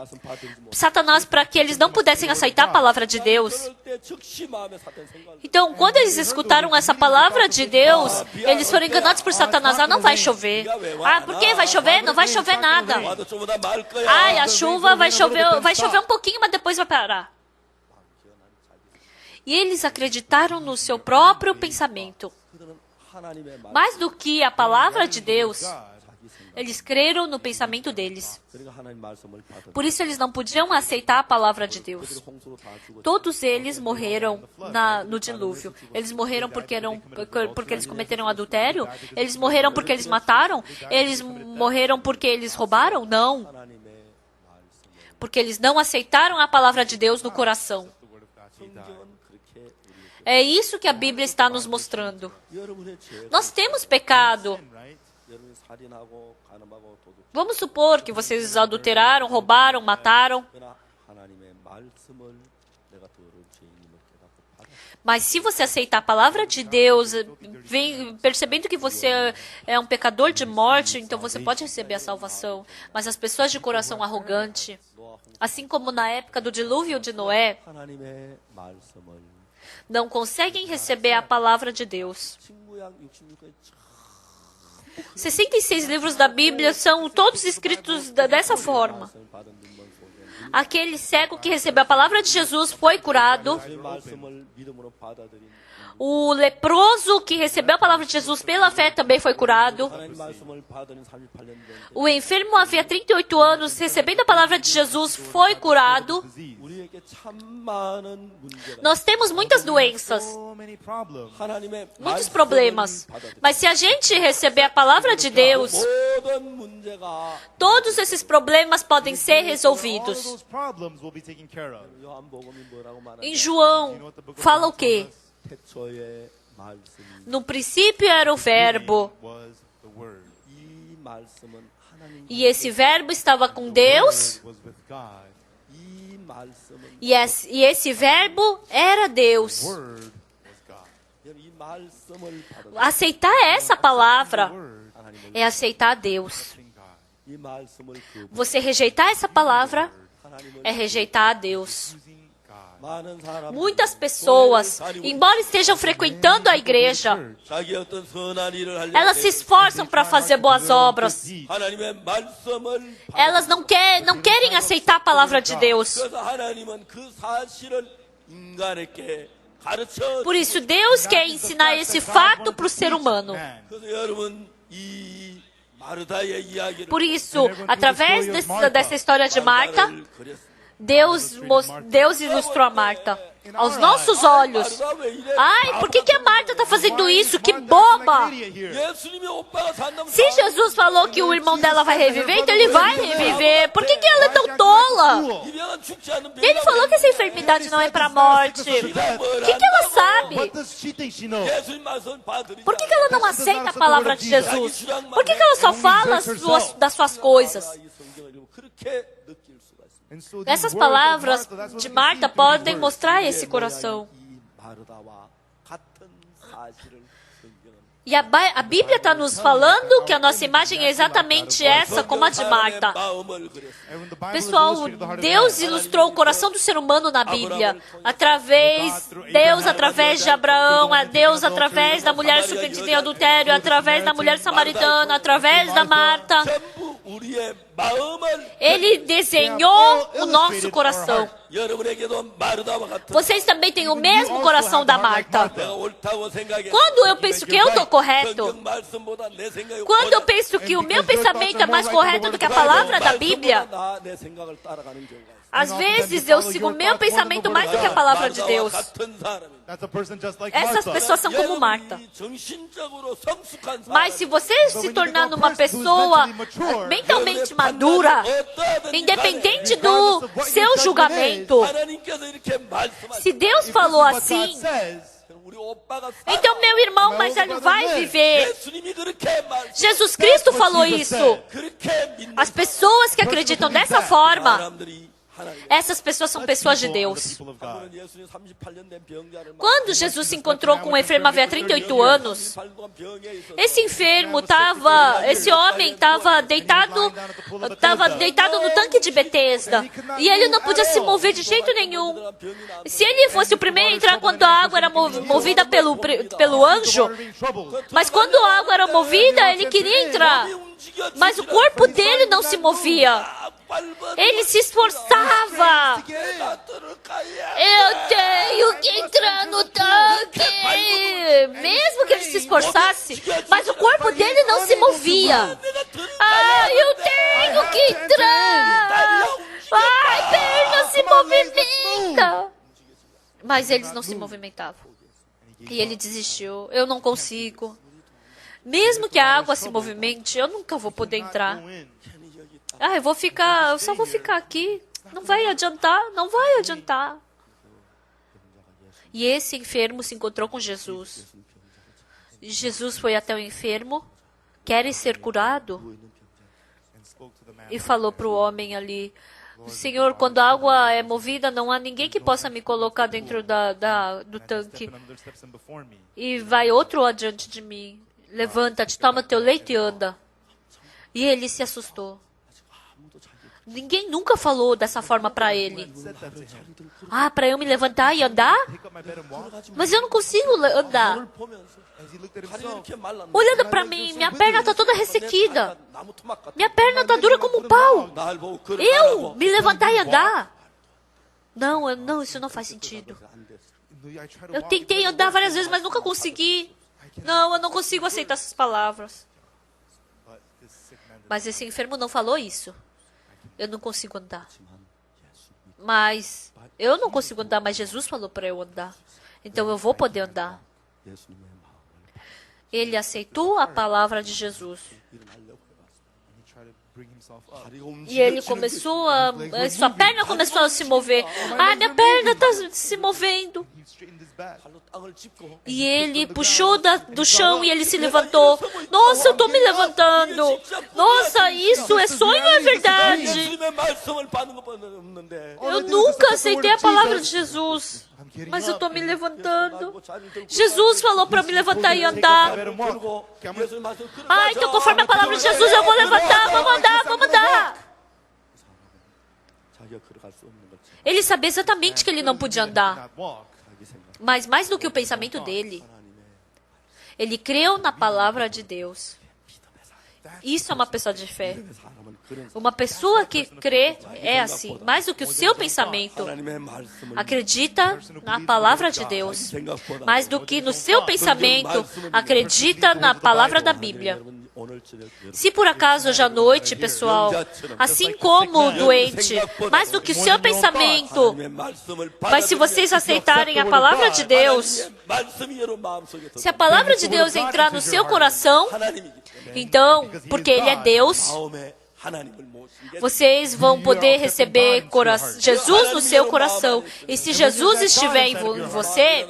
B: Satanás, para que eles não pudessem aceitar a palavra de Deus. Então, quando eles escutaram essa palavra de Deus, eles foram enganados por Satanás. Ah, não vai chover. Ah, por que vai chover? Não vai chover nada. Ai, a chuva vai chover um pouquinho, mas depois vai parar. E eles acreditaram no seu próprio pensamento. Mais do que a palavra de Deus, eles creram no pensamento deles. Por isso eles não podiam aceitar a palavra de Deus. Todos eles morreram no dilúvio. Eles morreram porque eles cometeram adultério? Eles morreram porque eles mataram? Eles morreram porque eles roubaram? Não. Porque eles não aceitaram a palavra de Deus no coração. É isso que a Bíblia está nos mostrando. Nós temos pecado. Vamos supor que vocês adulteraram, roubaram, mataram. Mas se você aceitar a palavra de Deus, percebendo que você é um pecador de morte, então você pode receber a salvação. Mas as pessoas de coração arrogante, assim como na época do dilúvio de Noé, não conseguem receber a palavra de Deus. 66 livros da Bíblia são todos escritos dessa forma. Aquele cego que recebeu a palavra de Jesus foi curado. O leproso que recebeu a palavra de Jesus pela fé também foi curado. O enfermo havia 38 anos, recebendo a palavra de Jesus, foi curado. Nós temos muitas doenças, muitos problemas. Mas se a gente receber a palavra de Deus, todos esses problemas podem ser resolvidos. Em João, fala o quê? No princípio era o Verbo. E esse Verbo estava com Deus. E esse Verbo era Deus. Aceitar essa palavra é aceitar Deus. Você rejeitar essa palavra é rejeitar a Deus. Muitas pessoas, embora estejam frequentando a igreja, elas se esforçam para fazer boas obras. Elas não querem aceitar a palavra de Deus. Por isso, Deus quer ensinar esse fato para o ser humano. Por isso, através dessa história de Marta, Deus ilustrou a Marta aos nossos olhos. Ai, por que a Marta está fazendo isso? Que boba! Se Jesus falou que o irmão dela vai reviver, então ele vai reviver. Por que ela é tão tola? Ele falou que essa enfermidade não é para a morte. O que ela sabe? Por que ela não aceita a palavra de Jesus? Por que ela só fala das suas coisas? Essas palavras de Marta podem mostrar esse coração. E a Bíblia está nos falando que a nossa imagem é exatamente essa, como a de Marta. Pessoal, Deus ilustrou o coração do ser humano na Bíblia. Deus através de Abraão, Deus através da mulher surpreendida em adultério, através da mulher samaritana, através da Marta. Ele desenhou o nosso coração. Vocês também têm o mesmo coração da Marta. Quando eu penso que eu estou correto, quando eu penso que o meu pensamento é mais correto do que a palavra da Bíblia, às vezes eu sigo o meu pensamento mais do que a palavra de Deus. Essas pessoas são como Marta. Mas se você se tornar uma pessoa mentalmente madura, independente do seu julgamento, se Deus falou assim, então meu irmão mais velho vai viver. Jesus Cristo falou isso. As pessoas acreditam dessa forma, essas pessoas são pessoas de Deus. Quando Jesus se encontrou com um enfermo havia 38 anos, esse homem estava deitado no tanque de Betesda, e ele não podia se mover de jeito nenhum. Se ele fosse o primeiro a entrar quando a água era movida pelo anjo, mas quando a água era movida, ele queria entrar, mas o corpo dele não se movia. Ele se esforçava. Eu tenho que entrar no tanque. Mesmo que ele se esforçasse, mas o corpo dele não se movia. Eu tenho que entrar. Perna se movimenta. Mas eles não se movimentavam. E ele desistiu. Eu não consigo. Mesmo que a água se movimente, eu nunca vou poder entrar. Eu só vou ficar aqui. Não vai adiantar, não vai adiantar. E esse enfermo se encontrou com Jesus. Jesus foi até o enfermo, quer ser curado? E falou para o homem ali, Senhor, quando a água é movida, não há ninguém que possa me colocar dentro do tanque. E vai outro adiante de mim. Levanta-te, toma teu leito e anda. E ele se assustou. Ninguém nunca falou dessa forma para ele. Para eu me levantar e andar? Mas eu não consigo andar. Olhando para mim, minha perna está toda ressequida. Minha perna está dura como um pau. Eu me levantar e andar? Não, isso não faz sentido. Eu tentei andar várias vezes, mas nunca consegui. Não, eu não consigo aceitar essas palavras. Mas esse enfermo não falou isso. Eu não consigo andar. Mas eu não consigo andar, mas Jesus falou para eu andar. Então eu vou poder andar. Ele aceitou a palavra de Jesus. E ele começou sua perna começou a se mover. Minha perna está se movendo. E ele puxou do chão e ele se levantou. Nossa, eu estou me levantando. Nossa, isso é sonho ou é verdade? Eu nunca aceitei a palavra de Jesus. Mas eu estou me levantando. Jesus falou para me levantar e andar. Então conforme a palavra de Jesus, eu vou levantar. Vamos andar. Ele sabia exatamente que ele não podia andar. Mas mais do que o pensamento dele, ele creu na palavra de Deus. Isso é uma pessoa de fé. Uma pessoa que crê é assim. Mais do que o seu pensamento, acredita na palavra de Deus. Mais do que no seu pensamento, acredita na palavra da Bíblia. Se por acaso hoje à noite, pessoal, assim como o doente, mais do que o seu pensamento, mas se vocês aceitarem a palavra de Deus, se a palavra de Deus entrar no seu coração, então, porque Ele é Deus, vocês vão poder receber Jesus no seu coração. E se Jesus estiver em você,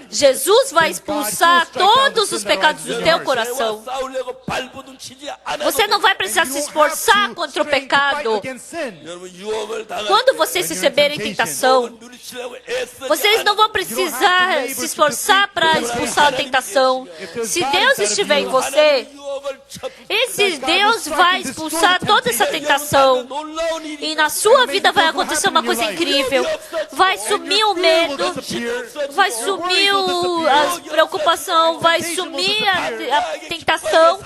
B: Jesus vai expulsar todos os pecados do teu coração. Você não vai precisar se esforçar contra o pecado. Quando vocês receberem tentação, vocês não vão precisar se esforçar para expulsar a tentação. Se Deus estiver em você, esse Deus vai expulsar toda essa tentação. E na sua vida vai acontecer uma coisa incrível. Vai sumir o medo, vai sumir a preocupação, vai sumir a tentação.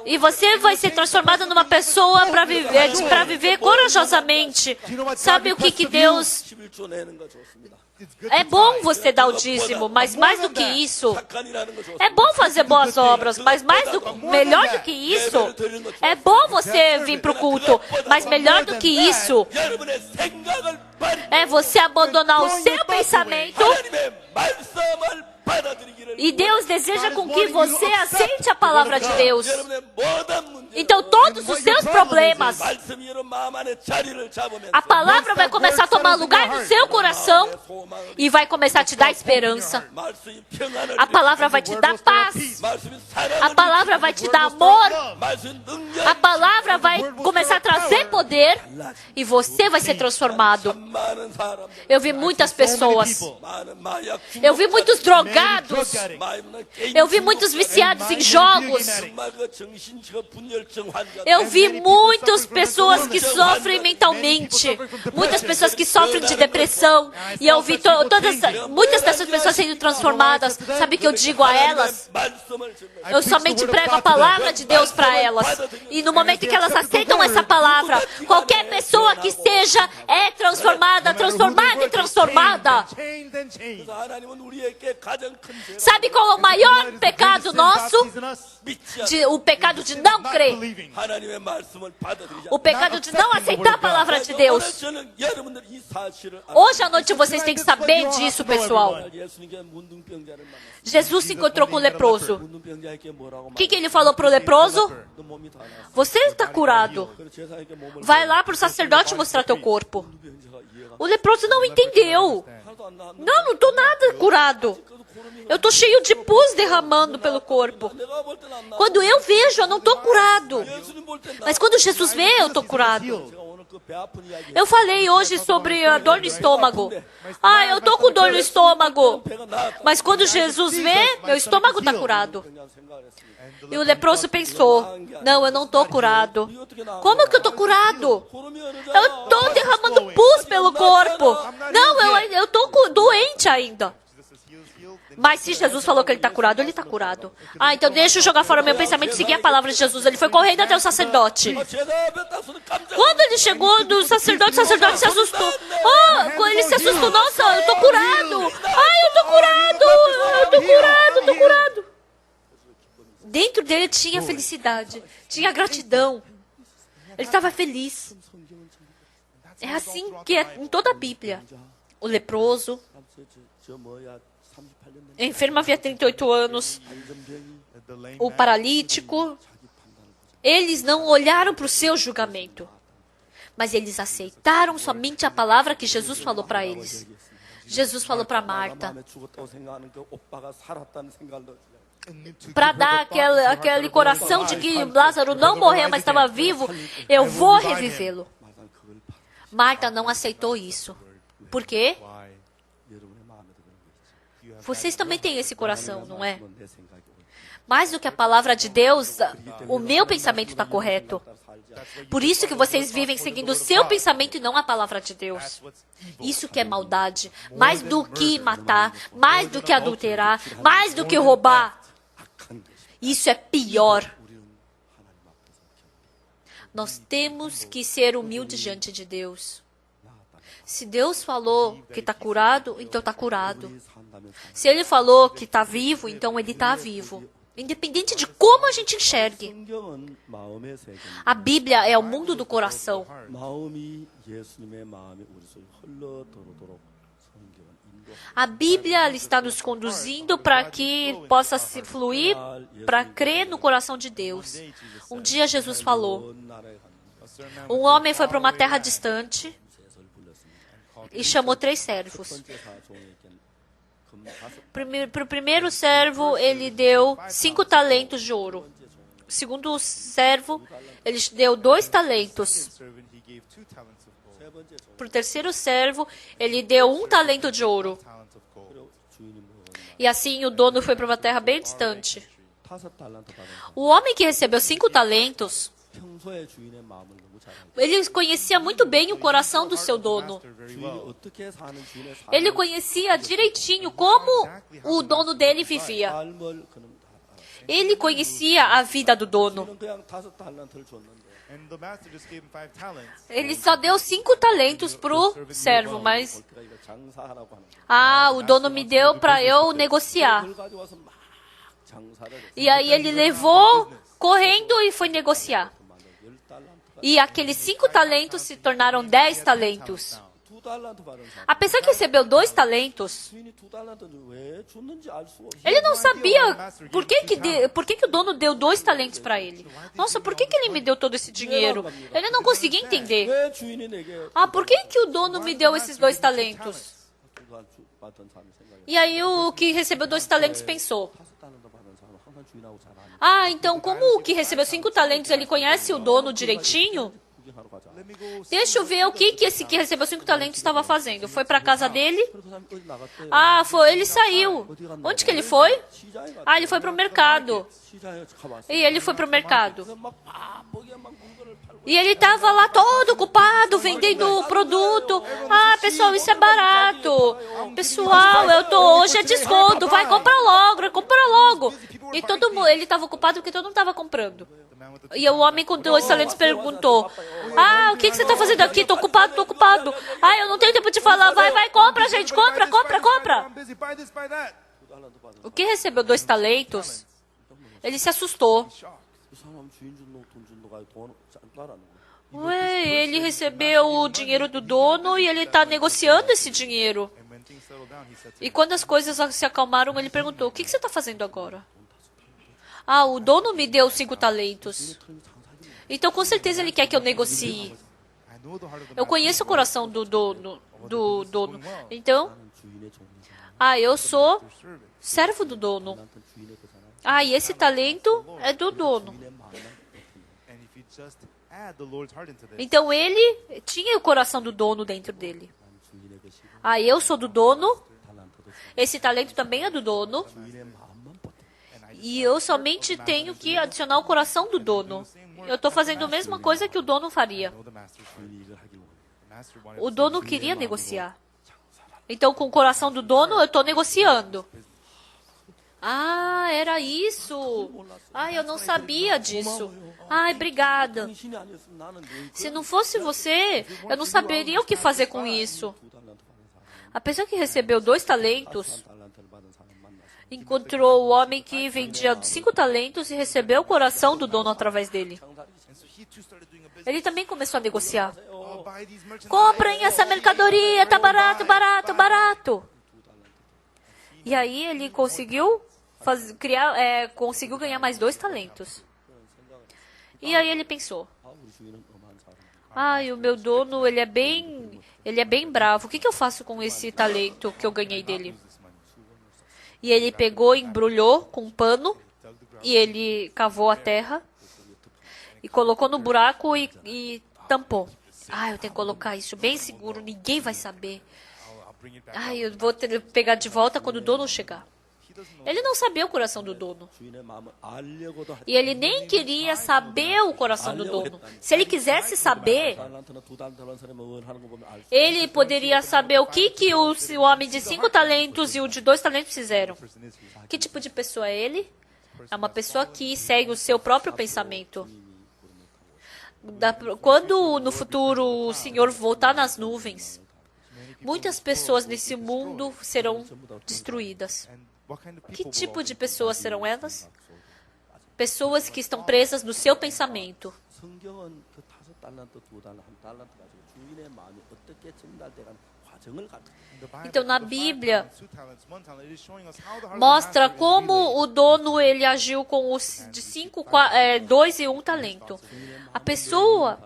B: E você vai ser transformado numa pessoa para viver corajosamente. Sabe o que Deus... É bom você dar o dízimo, mas mais do que isso, é bom fazer boas obras, mas melhor do que isso, é bom você vir para o culto, mas melhor do que isso, é você abandonar o seu pensamento E Deus deseja com que você aceite a palavra de Deus. Então todos os seus problemas, a palavra vai começar a tomar lugar no seu coração e vai começar a te dar esperança. A palavra vai te dar paz. A palavra vai te dar amor. A palavra vai começar a trazer poder e você vai ser transformado. Eu vi muitas pessoas. Eu vi muitos drogados. Eu vi muitos viciados em jogos. Eu vi muitas pessoas que sofrem mentalmente. Muitas pessoas que sofrem de depressão. E eu vi muitas dessas pessoas sendo transformadas. Sabe o que eu digo a elas? Eu somente prego a palavra de Deus para elas. E no momento em que elas aceitam essa palavra, qualquer pessoa que seja é transformada, transformada e transformada. Sabe qual é o maior pecado nosso? O pecado de não crer. O pecado de não aceitar a palavra de Deus. Hoje à noite vocês têm que saber disso, pessoal. Jesus se encontrou com o leproso. O que ele falou para o leproso? Você está curado. Vai lá para o sacerdote mostrar teu corpo. O leproso não entendeu. Não estou nada curado. Eu estou cheio de pus derramando pelo corpo. Quando eu vejo, eu não estou curado. Mas quando Jesus vê, eu estou curado. Eu falei hoje sobre a dor no estômago. Eu estou com dor no estômago. Mas quando Jesus vê, meu estômago está curado. E o leproso pensou, não, eu não estou curado. Como que eu estou curado? Eu estou derramando pus pelo corpo. Não, eu estou doente ainda. Mas se Jesus falou que ele está curado, ele está curado. Então deixa eu jogar fora meu pensamento e seguir a palavra de Jesus. Ele foi correndo até o sacerdote. Quando ele chegou do sacerdote, o sacerdote se assustou. Ele se assustou. Nossa, eu estou curado. Eu estou curado. Eu estou curado, estou curado. Dentro dele tinha felicidade, tinha gratidão. Ele estava feliz. É assim que é em toda a Bíblia. O leproso, a enferma havia 38 anos, o paralítico, eles não olharam para o seu julgamento, mas eles aceitaram somente a palavra que Jesus falou para eles. Jesus falou para Marta, para dar aquele coração de que Lázaro não morreu, mas estava vivo, eu vou revivê-lo. Marta não aceitou isso. Por quê? Vocês também têm esse coração, não é? Mais do que a palavra de Deus, o meu pensamento está correto. Por isso que vocês vivem seguindo o seu pensamento e não a palavra de Deus. Isso que é maldade. Mais do que matar, mais do que adulterar, mais do que roubar. Isso é pior. Nós temos que ser humildes diante de Deus. Se Deus falou que está curado, então está curado. Se Ele falou que está vivo, então Ele está vivo. Independente de como a gente enxergue. A Bíblia é o mundo do coração. A Bíblia está nos conduzindo para que possa se fluir, para crer no coração de Deus. Um dia Jesus falou, um homem foi para uma terra distante e chamou 3 servos. Para o primeiro servo, ele deu 5 talentos de ouro. O segundo servo, ele deu 2 talentos. Para o terceiro servo, ele deu 1 talento de ouro. E assim o dono foi para uma terra bem distante. O homem que recebeu 5 talentos, ele conhecia muito bem o coração do seu dono. Ele conhecia direitinho como o dono dele vivia. Ele conhecia a vida do dono. Ele só deu 5 talentos para o servo, mas... o dono me deu para eu negociar. E aí ele levou correndo e foi negociar. E aqueles 5 talentos se tornaram 10 talentos. Apesar que recebeu 2 talentos, ele não sabia por que o dono deu 2 talentos para ele. Nossa, por que ele me deu todo esse dinheiro? Ele não conseguia entender. Por que o dono me deu esses 2 talentos? E aí o que recebeu 2 talentos pensou: então como o que recebeu 5 talentos, ele conhece o dono direitinho? Deixa eu ver o que esse que recebeu 5 talentos estava fazendo. Foi para a casa dele? Ele saiu. Onde que ele foi? Ele foi para o mercado. E ele foi para o mercado. E ele estava lá todo ocupado, vendendo o produto. Pessoal, isso é barato. Pessoal, hoje é desconto. Vai, compra logo, compra logo. E todo mundo, ele estava ocupado porque todo mundo estava comprando. E o homem com 2 talentos perguntou: o que você está fazendo aqui? Estou ocupado, estou ocupado. Eu não tenho tempo de falar. Vai, compra, gente, compra. O que recebeu 2 talentos, ele se assustou. Ele recebeu o dinheiro do dono e ele está negociando esse dinheiro. E quando as coisas se acalmaram, ele perguntou: o que você está fazendo agora? O dono me deu 5 talentos. Então, com certeza, ele quer que eu negocie. Eu conheço o coração do dono. Então, eu sou servo do dono. E esse talento é do dono. Então, ele tinha o coração do dono dentro dele. Eu sou do dono. Esse talento também é do dono. E eu somente tenho que adicionar o coração do dono. Eu estou fazendo a mesma coisa que o dono faria. O dono queria negociar. Então, com o coração do dono, eu estou negociando. Era isso. Eu não sabia disso. Obrigada. Se não fosse você, eu não saberia o que fazer com isso. Apesar que recebeu 2 talentos, encontrou o homem que vendia 5 talentos e recebeu o coração do dono através dele. Ele também começou a negociar. Comprem essa mercadoria, tá barato, barato, barato. E aí ele conseguiu conseguiu ganhar mais 2 talentos. E aí ele pensou: o meu dono, ele é bem bravo. O que eu faço com esse talento que eu ganhei dele? E ele pegou, embrulhou com um pano, e ele cavou a terra, e colocou no buraco e tampou. Eu tenho que colocar isso bem seguro, ninguém vai saber. Eu vou pegar de volta quando o dono chegar. Ele não sabia o coração do dono. E ele nem queria saber o coração do dono. Se ele quisesse saber, ele poderia saber o que o homem de 5 talentos e o de 2 talentos fizeram. Que tipo de pessoa é ele? É uma pessoa que segue o seu próprio pensamento. Quando no futuro o Senhor voltar nas nuvens, muitas pessoas nesse mundo serão destruídas. Que tipo de pessoas serão elas? Pessoas que estão presas no seu pensamento. Então, na Bíblia, mostra como o dono ele agiu com os de 2 e 1 talento. A pessoa,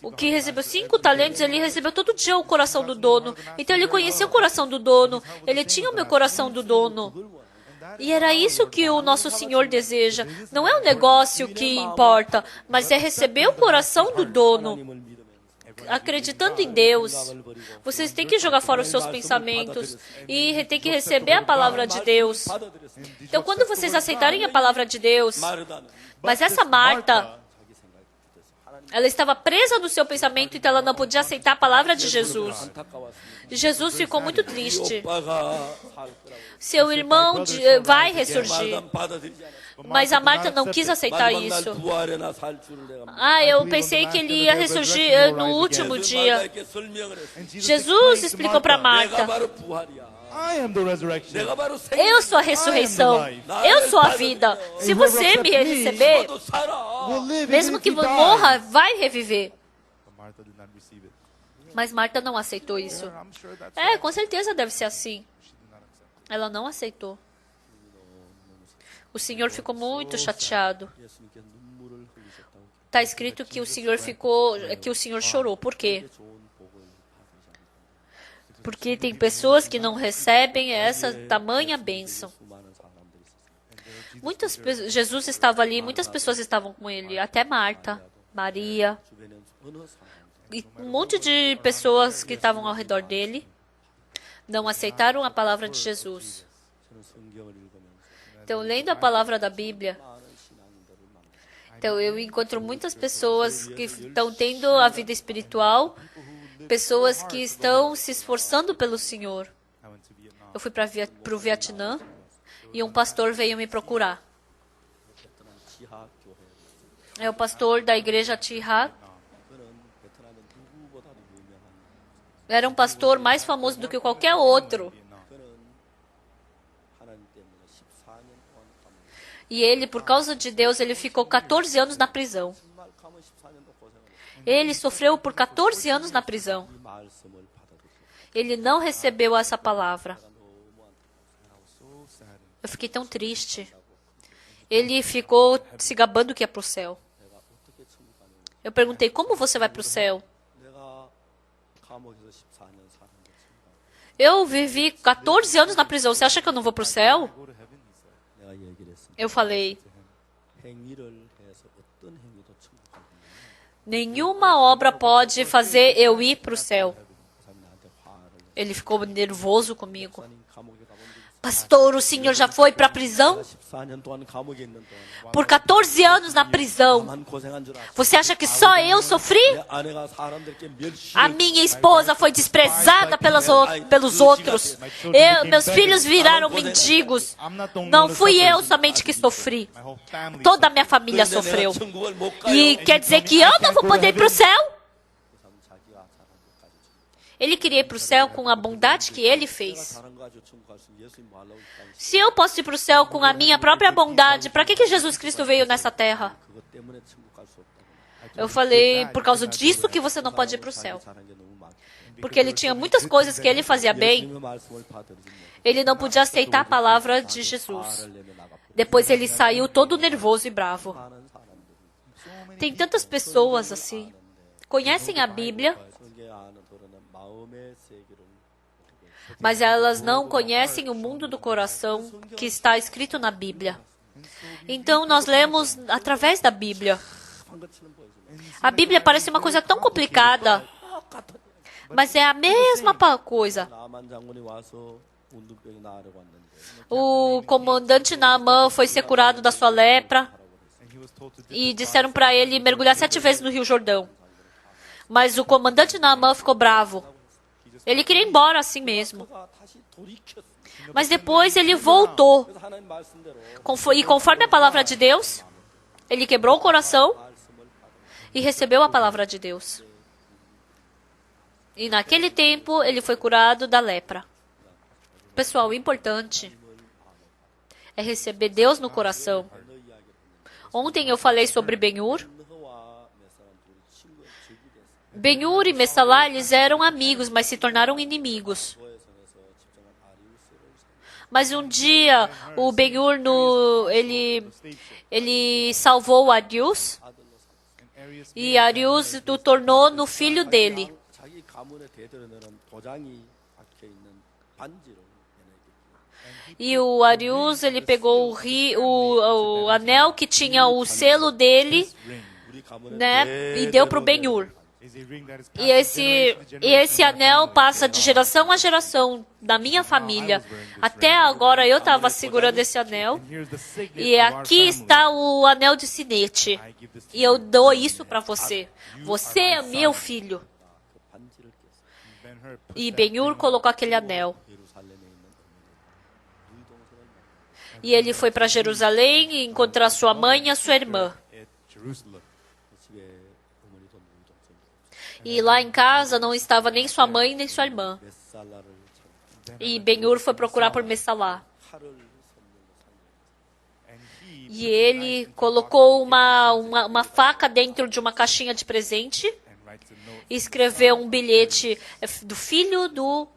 B: o que recebeu 5 talentos, ele recebeu todo dia o coração do dono. Então, ele conhecia o coração do dono. Ele tinha o meu coração do dono. E era isso que o nosso Senhor deseja. Não é o negócio que importa, mas é receber o coração do dono. Acreditando em Deus, vocês têm que jogar fora os seus pensamentos e têm que receber a palavra de Deus. Então, quando vocês aceitarem a palavra de Deus, mas essa Marta, ela estava presa no seu pensamento, então ela não podia aceitar a palavra de Jesus. Jesus ficou muito triste. Seu irmão vai ressurgir. Mas a Marta não quis aceitar isso. Eu pensei que ele ia ressurgir no último dia. Jesus explicou para Marta: eu sou a ressurreição. Eu sou a vida. Se você me receber, mesmo que morra, vai reviver. Mas Marta não aceitou isso.
C: I'm sure that's
B: Com certeza deve ser assim.
C: she did not accept.
B: Ela não aceitou. O Senhor ficou muito chateado.
A: 예수님께 눈물을 흘리셨다고.
B: Está escrito que o Senhor chorou. Por quê?
A: 좋은 복을 받으셨다.
B: Porque tem pessoas que não recebem essa tamanha bênção.
A: 수많은 사람들이 있었어요.
B: Jesus estava ali, muitas pessoas estavam com ele, até Marta, Maria,
A: 주변에 어느 사람도
B: e um monte de pessoas que estavam ao redor dele não aceitaram a palavra de Jesus.
A: 저는 성경을 읽으면서
B: Então, lendo a palavra da Bíblia,
A: 많은 신앙인들을 만났어요.
B: então eu encontro muitas pessoas que estão tendo a vida espiritual, pessoas que estão se esforçando pelo Senhor.
C: I went to Vietnam.
B: Eu fui para o Vietnã e um pastor veio me procurar.
A: 베트남 지하 교회.
B: É o pastor da igreja Chi-Ha.
A: 그는 베트남에 누구보다도 유명한.
B: Era um pastor mais famoso do que qualquer outro.
A: 그는 하나님 때문에 14년 동안 감옥에.
B: E ele, por causa de Deus, ele ficou 14 anos na prisão.
A: 정말 감옥 14년도 고생을 했어요.
B: Ele sofreu por 14 anos na prisão.
A: 이 말씀을 받아들였어요.
B: Ele não recebeu essa palavra.
A: 너무
C: I was so sad.
B: Eu fiquei tão triste. Ele ficou se gabando que ia para o céu.
A: 내가 어떻게 천국 가냐고.
B: Eu perguntei, como você vai para o céu?
A: 내가 감옥에서 14년 살았는데 천국
B: Eu vivi 14 anos na prisão. Você acha que eu não vou para o céu?
C: Go to heaven, he said.
A: 내가 얘기를 했습니다.
B: Eu falei,
A: 행위를 해서 어떤 행위도 천국 가는 거예요.
B: nenhuma obra pode fazer eu ir para o céu.
A: 그 사람이 나한테 화를 내.
B: Ele ficou nervoso comigo.
A: 목사님 감옥에 가본 적 있어요?
B: Pastor, o senhor já foi para a prisão?
A: 14년 동안 감옥에 있는 동안
B: Por 14 anos na prisão.
A: 나만 고생한 줄 알았어.
B: Você acha que só eu sofri?
A: 내 아내가 사람들께 멸시를
B: A minha esposa foi desprezada pelos outros. Meus filhos viraram mendigos.
C: I'm not the only
B: Não
C: one who
B: fui eu
C: suffered.
B: somente que sofri.
C: My whole family
B: Toda a minha
C: suffered.
B: família
A: 그런데 내가
B: sofreu.
A: 천국을 못 가요.
B: E quer dizer que eu não vou poder ir para o céu?
A: 그 사람은 자기가 잘한 것 가지고
B: Ele queria ir para o céu com a bondade que ele fez.
A: 잘한 거 가지고 천국 갈 수 있으면 예수님 뭐 하려고 이 땅에
B: Se eu posso ir para o céu com a minha própria bondade, para que Jesus Cristo veio nessa terra?
A: 그것 때문에 천국 갈 수 없다고.
B: Eu falei, por causa disso que você não pode ir para o céu.
A: 잘한 게 너무 많기 때문에.
B: Porque ele tinha muitas coisas que ele fazia bem.
A: 예수님의 말씀을 받아들이지 못해.
B: Ele não podia aceitar a palavra de Jesus.
A: 화를 내며 나가버려.
B: Depois ele saiu todo nervoso e bravo.
A: 많은 사람들이
B: Tem tantas pessoas assim. Conhecem a Bíblia,
A: 성경에 아는 도로는 마음의 세계를
B: mas elas não conhecem o mundo do coração que está escrito na Bíblia. Então nós lemos através da Bíblia.
A: 방긋치는 보여주는
B: A Bíblia parece uma coisa tão complicada, mas é a mesma coisa.
A: 나만 장군이 와서 운둔병이 나으려고 왔는데
B: O comandante Naamã foi ser curado da sua lepra
C: And he was told to
B: e disseram para ele mergulhar 7 vezes no Rio Jordão. Mas o comandante Naamã ficou bravo. Ele queria ir embora assim mesmo.
A: 그가 다시 돌이켰어.
B: Mas depois ele voltou.
A: 그래서 하나님 말씀대로
B: E conforme a palavra de Deus, ele quebrou o coração
A: 말씀을 받아.
B: e recebeu a palavra de Deus. E naquele tempo ele foi curado da lepra. Pessoal, o importante é receber Deus no coração. Ontem eu falei sobre Ben-Hur.
A: 너와 몇 사람 둘이 친구의 적이 됐어.
B: Ben-Hur e Messalá, eles eram amigos, mas se tornaram inimigos.
A: 고해성에서 집정한 아리우스를
B: Mas um dia, o Ben-Hur, ele salvou Arius,
C: and Arius
B: e Arius o tornou no filho dele.
A: 자기 가문의 대대로는 도장이 박혀 있는 반지를
B: E o Arius, ele pegou o anel que tinha o selo dele,
C: ring.
A: 우리 가문의
B: né, e deu para o Ben-Hur.
C: Is a ring that is
B: E esse anel passa de geração a geração da minha família. Até agora eu estava segurando esse anel.
C: And here's the signet
B: E
C: of our
B: aqui
C: family.
B: está o anel de sinete.
C: I give this to
B: E eu dou isso para você. Você é meu filho.
A: 그 반지를 꼈어.
C: Ben-Hur put
B: E
C: that
B: Ben-Hur colocou aquele anel.
A: 예루살렘에 있는 어머니 동생을 만나.
B: E ele foi para Jerusalém e encontrar sua mãe e a sua irmã.
C: at Jerusalem.
A: 집에 어머니도 누이 동생
B: E lá em casa não estava nem sua mãe nem sua irmã.
A: 메살라를 찾고
B: E Ben-Hur foi procurar por Messalá.
A: 칼을 선물로
C: And he
B: E ele colocou uma faca dentro de uma caixinha de presente
C: and
B: e escreveu um bilhete do filho do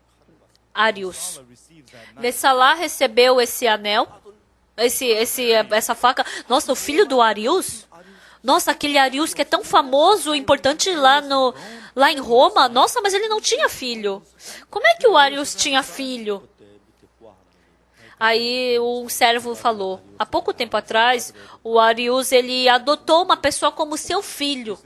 B: Arius. Messalá recebeu esse anel, essa faca. Nossa, o filho do Arius? Nossa, aquele Arius que é tão famoso, importante lá em Roma. Nossa, mas ele não tinha filho. Como é que o Arius tinha filho? Aí um servo falou, há pouco tempo atrás, o Arius, ele adotou uma pessoa como seu filho.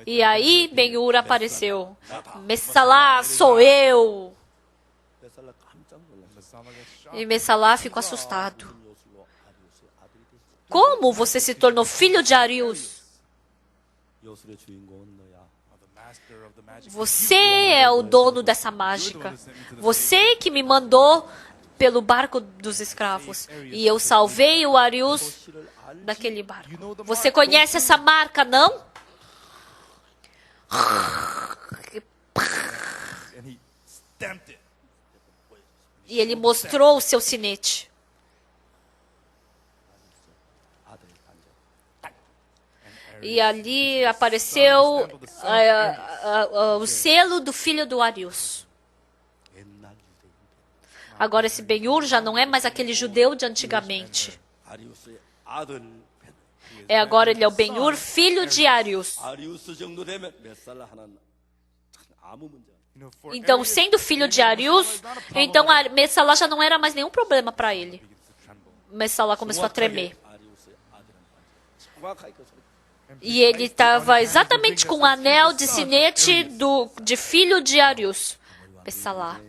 B: E aí Ben-Hur apareceu. Messalá, sou eu. E Messalá ficou assustado. Como você se tornou filho de Arius? Você é o dono dessa mágica. Você que me mandou pelo barco dos escravos. E eu salvei o Arius daquele barco. Você conhece essa marca, não? E ele mostrou o seu sinete. E ali apareceu o selo do filho do Arius. Agora esse Ben-Hur já não é mais aquele judeu de antigamente. Agora ele é o Ben-Hur, filho de Arius. Então, sendo filho de Arius, então Messalá já não era mais nenhum problema para ele. Messalá começou a tremer. E ele estava exatamente com o anel de sinete de filho de Arius. Messalá,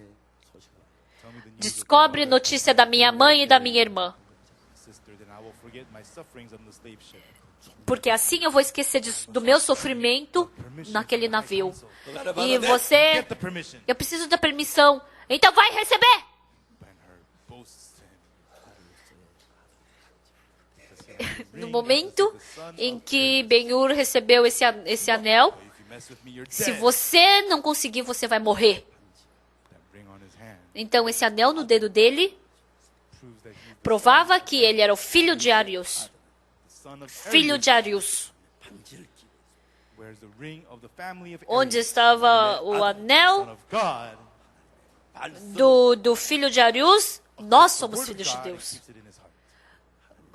B: descobre notícia da minha mãe e da minha irmã. Porque assim eu vou esquecer do meu sofrimento naquele navio. E você... Eu preciso da permissão. Então vai receber! No momento em que Ben-Hur recebeu esse anel, se você não conseguir, você vai morrer. Então esse anel no dedo dele provava que ele era o filho de Arius. Filho de Arius. Onde estava o anel do filho de Arius? Nós somos filhos de Deus.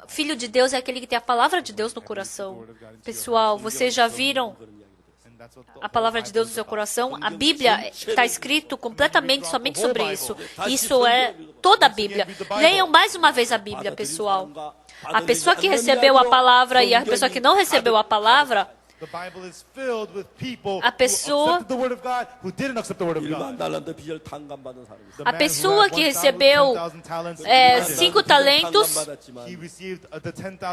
B: Filho de Deus é aquele que tem a palavra de Deus no coração. Pessoal, vocês já viram a palavra de Deus no seu coração? A Bíblia está escrito completamente somente sobre isso. Isso é toda a Bíblia. Leiam mais uma vez a Bíblia, pessoal. A pessoa que recebeu a palavra e a pessoa que não recebeu a palavra, a pessoa que recebeu 5 talentos,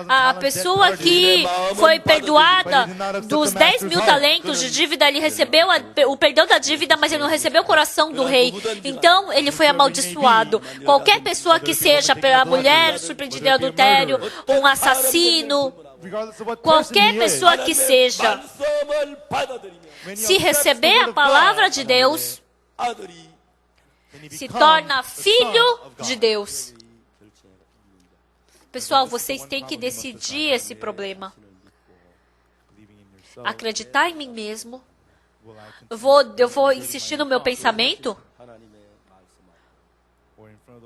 B: a pessoa que foi perdoada dos 10.000 talentos de dívida, ele recebeu o perdão da dívida, mas ele não recebeu o coração do rei. Então, ele foi amaldiçoado. Qualquer pessoa que seja, a mulher surpreendida em adultério, um assassino, qualquer pessoa que seja, se receber a palavra de Deus, se torna filho de Deus. Pessoal, vocês têm que decidir esse problema. Acreditar em mim mesmo. Eu vou insistir no meu pensamento?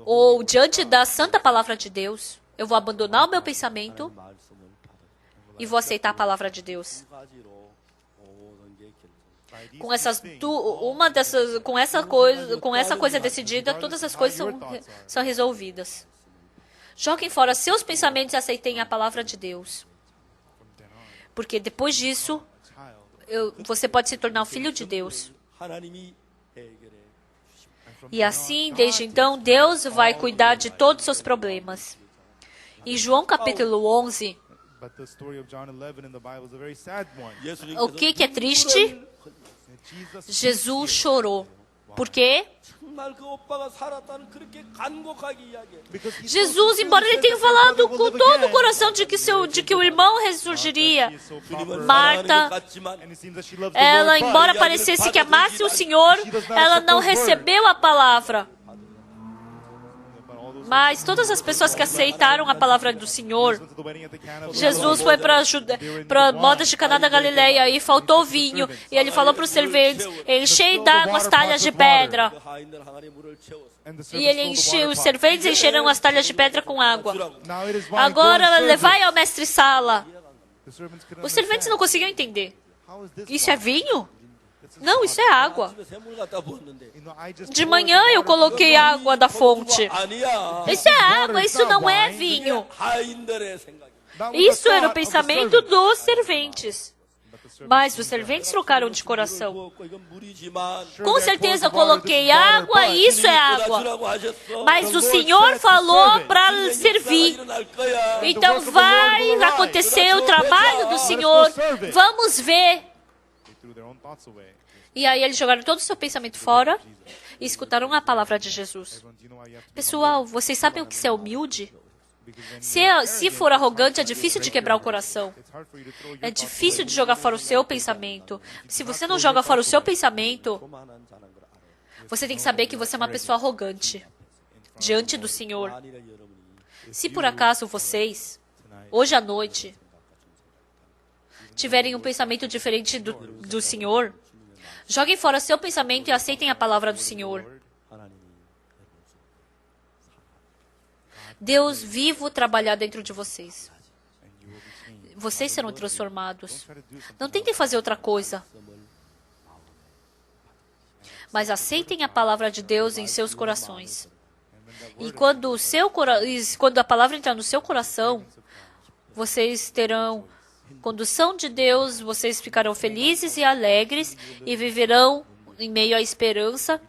B: Ou diante da santa palavra de Deus, eu vou abandonar o meu pensamento e vou aceitar a palavra de Deus. Com essa coisa decidida, todas as coisas são resolvidas. Joguem fora seus pensamentos e aceitem a palavra de Deus. Porque depois disso, você pode se tornar um filho de Deus. E assim, desde então, Deus vai cuidar de todos os seus problemas. Em João capítulo 11, o que é triste? Jesus chorou. Por quê? Jesus, embora ele tenha falado com todo o coração de que o irmão ressurgiria, Marta, ela, embora parecesse que amasse o Senhor, ela não recebeu a palavra. Mas todas as pessoas que aceitaram a palavra do Senhor, Jesus foi para bodas de Caná da Galileia e faltou vinho. E ele falou para os serventes, enchei d'água as talhas de pedra. E ele os serventes encheram as talhas de pedra com água. Agora levai ao mestre-sala. Os serventes não conseguiam entender. Isso é vinho? Não, isso é água. De manhã eu coloquei água da fonte. Isso é água, isso não é vinho. Isso era o pensamento dos serventes. Mas os serventes trocaram de coração. Com certeza eu coloquei água, isso é água. Mas o Senhor falou para servir. Então vai acontecer o trabalho do Senhor. Vamos ver. E aí eles jogaram todo o seu pensamento fora e escutaram a palavra de Jesus. Pessoal, vocês sabem o que é humilde? Se for arrogante, é difícil de quebrar o coração. É difícil de jogar fora o seu pensamento. Se você não joga fora o seu pensamento, você tem que saber que você é uma pessoa arrogante diante do Senhor. Se por acaso vocês, hoje à noite, tiverem um pensamento diferente do Senhor, joguem fora seu pensamento e aceitem a palavra do Senhor. Deus vivo trabalhar dentro de vocês. Vocês serão transformados. Não tentem fazer outra coisa. Mas aceitem a palavra de Deus em seus corações. E quando a palavra entrar no seu coração, vocês terão condução de Deus, vocês ficarão felizes e alegres e viverão em meio à esperança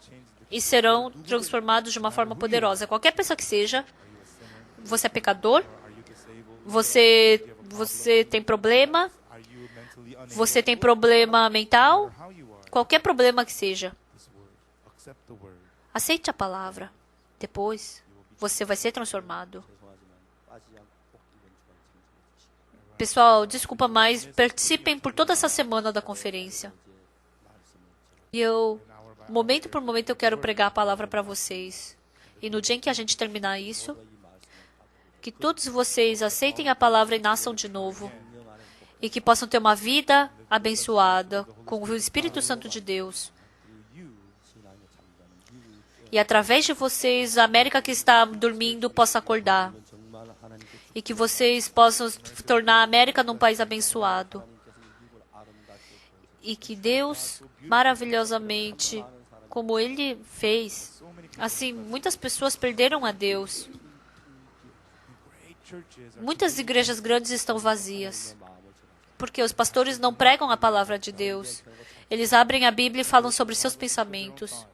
B: e serão transformados de uma forma poderosa. Qualquer pessoa que seja, você é pecador? Você tem problema? Você tem problema mental? Qualquer problema que seja. Aceite a palavra. Depois, você vai ser transformado. Pessoal, desculpa, mas participem por toda essa semana da conferência. E momento por momento, eu quero pregar a palavra para vocês. E no dia em que a gente terminar isso, que todos vocês aceitem a palavra e nasçam de novo. E que possam ter uma vida abençoada com o Espírito Santo de Deus. E através de vocês, a América que está dormindo possa acordar. E que vocês possam tornar a América num país abençoado. E que Deus, maravilhosamente, como Ele fez, assim, muitas pessoas perderam a Deus. Muitas igrejas grandes estão vazias, porque os pastores não pregam a palavra de Deus. Eles abrem a Bíblia e falam sobre seus pensamentos.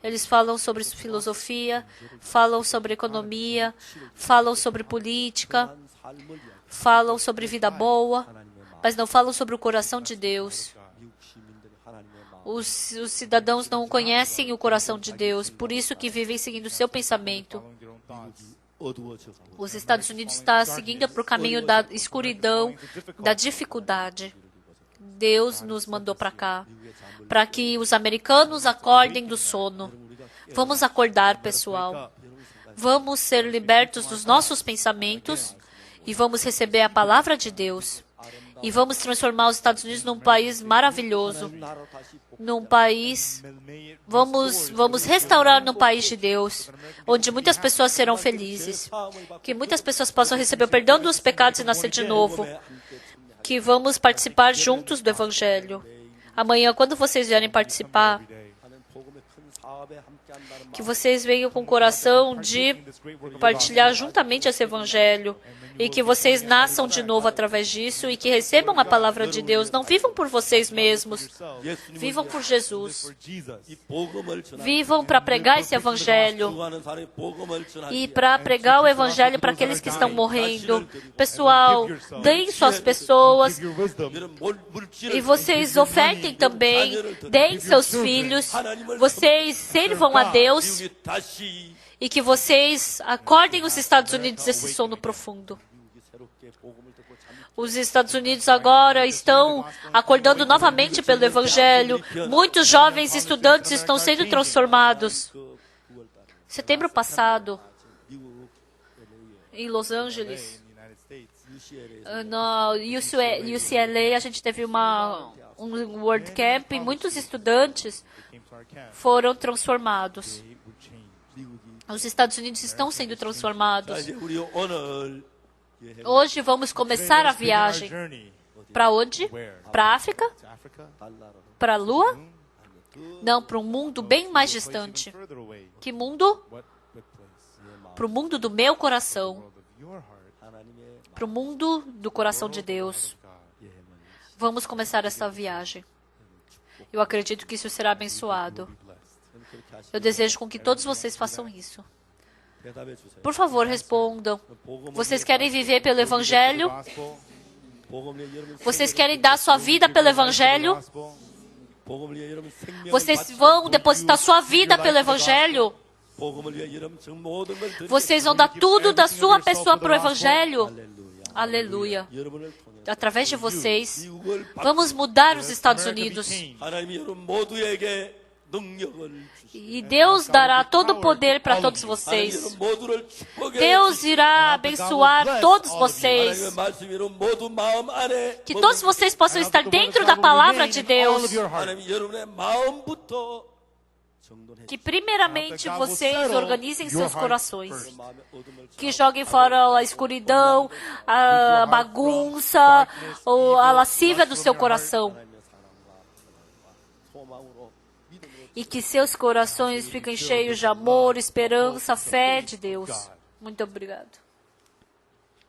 B: Eles falam sobre filosofia, falam sobre economia, falam sobre política, falam sobre vida boa, mas não falam sobre o coração de Deus. Os cidadãos não conhecem o coração de Deus, por isso que vivem seguindo o seu pensamento. Os Estados Unidos estão seguindo por caminho da escuridão, da dificuldade. Deus nos mandou para cá, para que os americanos acordem do sono. Vamos acordar, pessoal. Vamos ser libertos dos nossos pensamentos e vamos receber a palavra de Deus. E vamos transformar os Estados Unidos num país maravilhoso. Num país... Vamos restaurar no país de Deus, onde muitas pessoas serão felizes. Que muitas pessoas possam receber o perdão dos pecados e nascer de novo. Que vamos participar juntos do Evangelho. Amanhã, quando vocês vierem participar, que vocês venham com o coração de partilhar juntamente esse Evangelho. E que vocês nasçam de novo através disso e que recebam a palavra de Deus. Não vivam por vocês mesmos. Vivam por Jesus. Vivam para pregar esse Evangelho. E para pregar o Evangelho para aqueles que estão morrendo. Pessoal, deem suas pessoas. E vocês ofertem também. Deem seus filhos. Vocês sirvam a Deus. E que vocês acordem os Estados Unidos desse sono profundo. Os Estados Unidos agora estão acordando novamente pelo Evangelho. Muitos jovens estudantes estão sendo transformados. Setembro passado, em Los Angeles,
C: in the United States,
A: UCLA에서
B: no UCLA, a gente teve um World Camp e muitos estudantes
C: came to our camp,
B: foram transformados.
C: they would change.
A: 미국이
B: Os Estados Unidos estão sendo
A: 자,
B: transformados.
A: 이제 우리 오늘 여행
B: Hoje vamos começar a
C: Today, let's begin our
B: viagem.
C: journey
B: Para onde?
C: Where?
B: Para a África?
C: To Africa?
A: 달나라로
B: Para a Lua?
C: Moon?
B: Não, para um mundo bem mais
C: To a place even
B: distante.
C: further away.
B: Que mundo?
C: What place?
B: Para o mundo do meu
C: The
B: coração.
C: world of your heart.
A: 하나님의
B: Para o mundo do coração de
C: World
B: Deus.
C: of God.
A: 여행을
B: Vamos começar essa viagem. Eu acredito que isso será abençoado.
C: Be blessed.
A: 저는 그렇게 하시길
B: Eu desejo com que todos vocês façam isso.
A: 대답해 주세요.
B: Por favor, respondam.
A: 복음을
B: Vocês querem viver pelo Evangelho?
C: Gospel,
A: 복음을 위해 여러분
B: Vocês querem dar sua vida pelo Evangelho?
C: gospel,
A: 복음을 위해 여러분 생명을
B: Vocês
A: 바치고
B: vão depositar sua vida pelo Evangelho?
A: 복음을 위해 여러분 정 모든 걸 드리고
B: Vocês vão dar tudo da sua pessoa para o Evangelho?
A: 할렐루야.
B: Aleluia.
A: 여러분을 통해
B: Através de vocês,
A: 미국을
B: vamos mudar os Estados Unidos.
A: 하나님이 여러분 모두에게 능력을 주시고
B: E Deus dará todo o poder para todos
A: 하나님
B: vocês.
A: 여러분 모두를 축복해
B: Deus irá abençoar todos
A: 하나님의
B: vocês.
A: 말씀이 여러분 모두 마음 안에
B: Que todos vocês possam estar dentro da palavra de Deus.
A: 하나님 여러분의 마음부터 정돈해
B: Que primeiramente vocês organizem seus corações.
A: 마음의 어둠을
B: Que joguem fora a escuridão, a bagunça, ou a lascívia do seu coração.
A: 하나님의 사랑과 소망으로 믿음으로
B: E que seus corações fiquem cheios de amor, esperança, fé de Deus. Muito obrigado.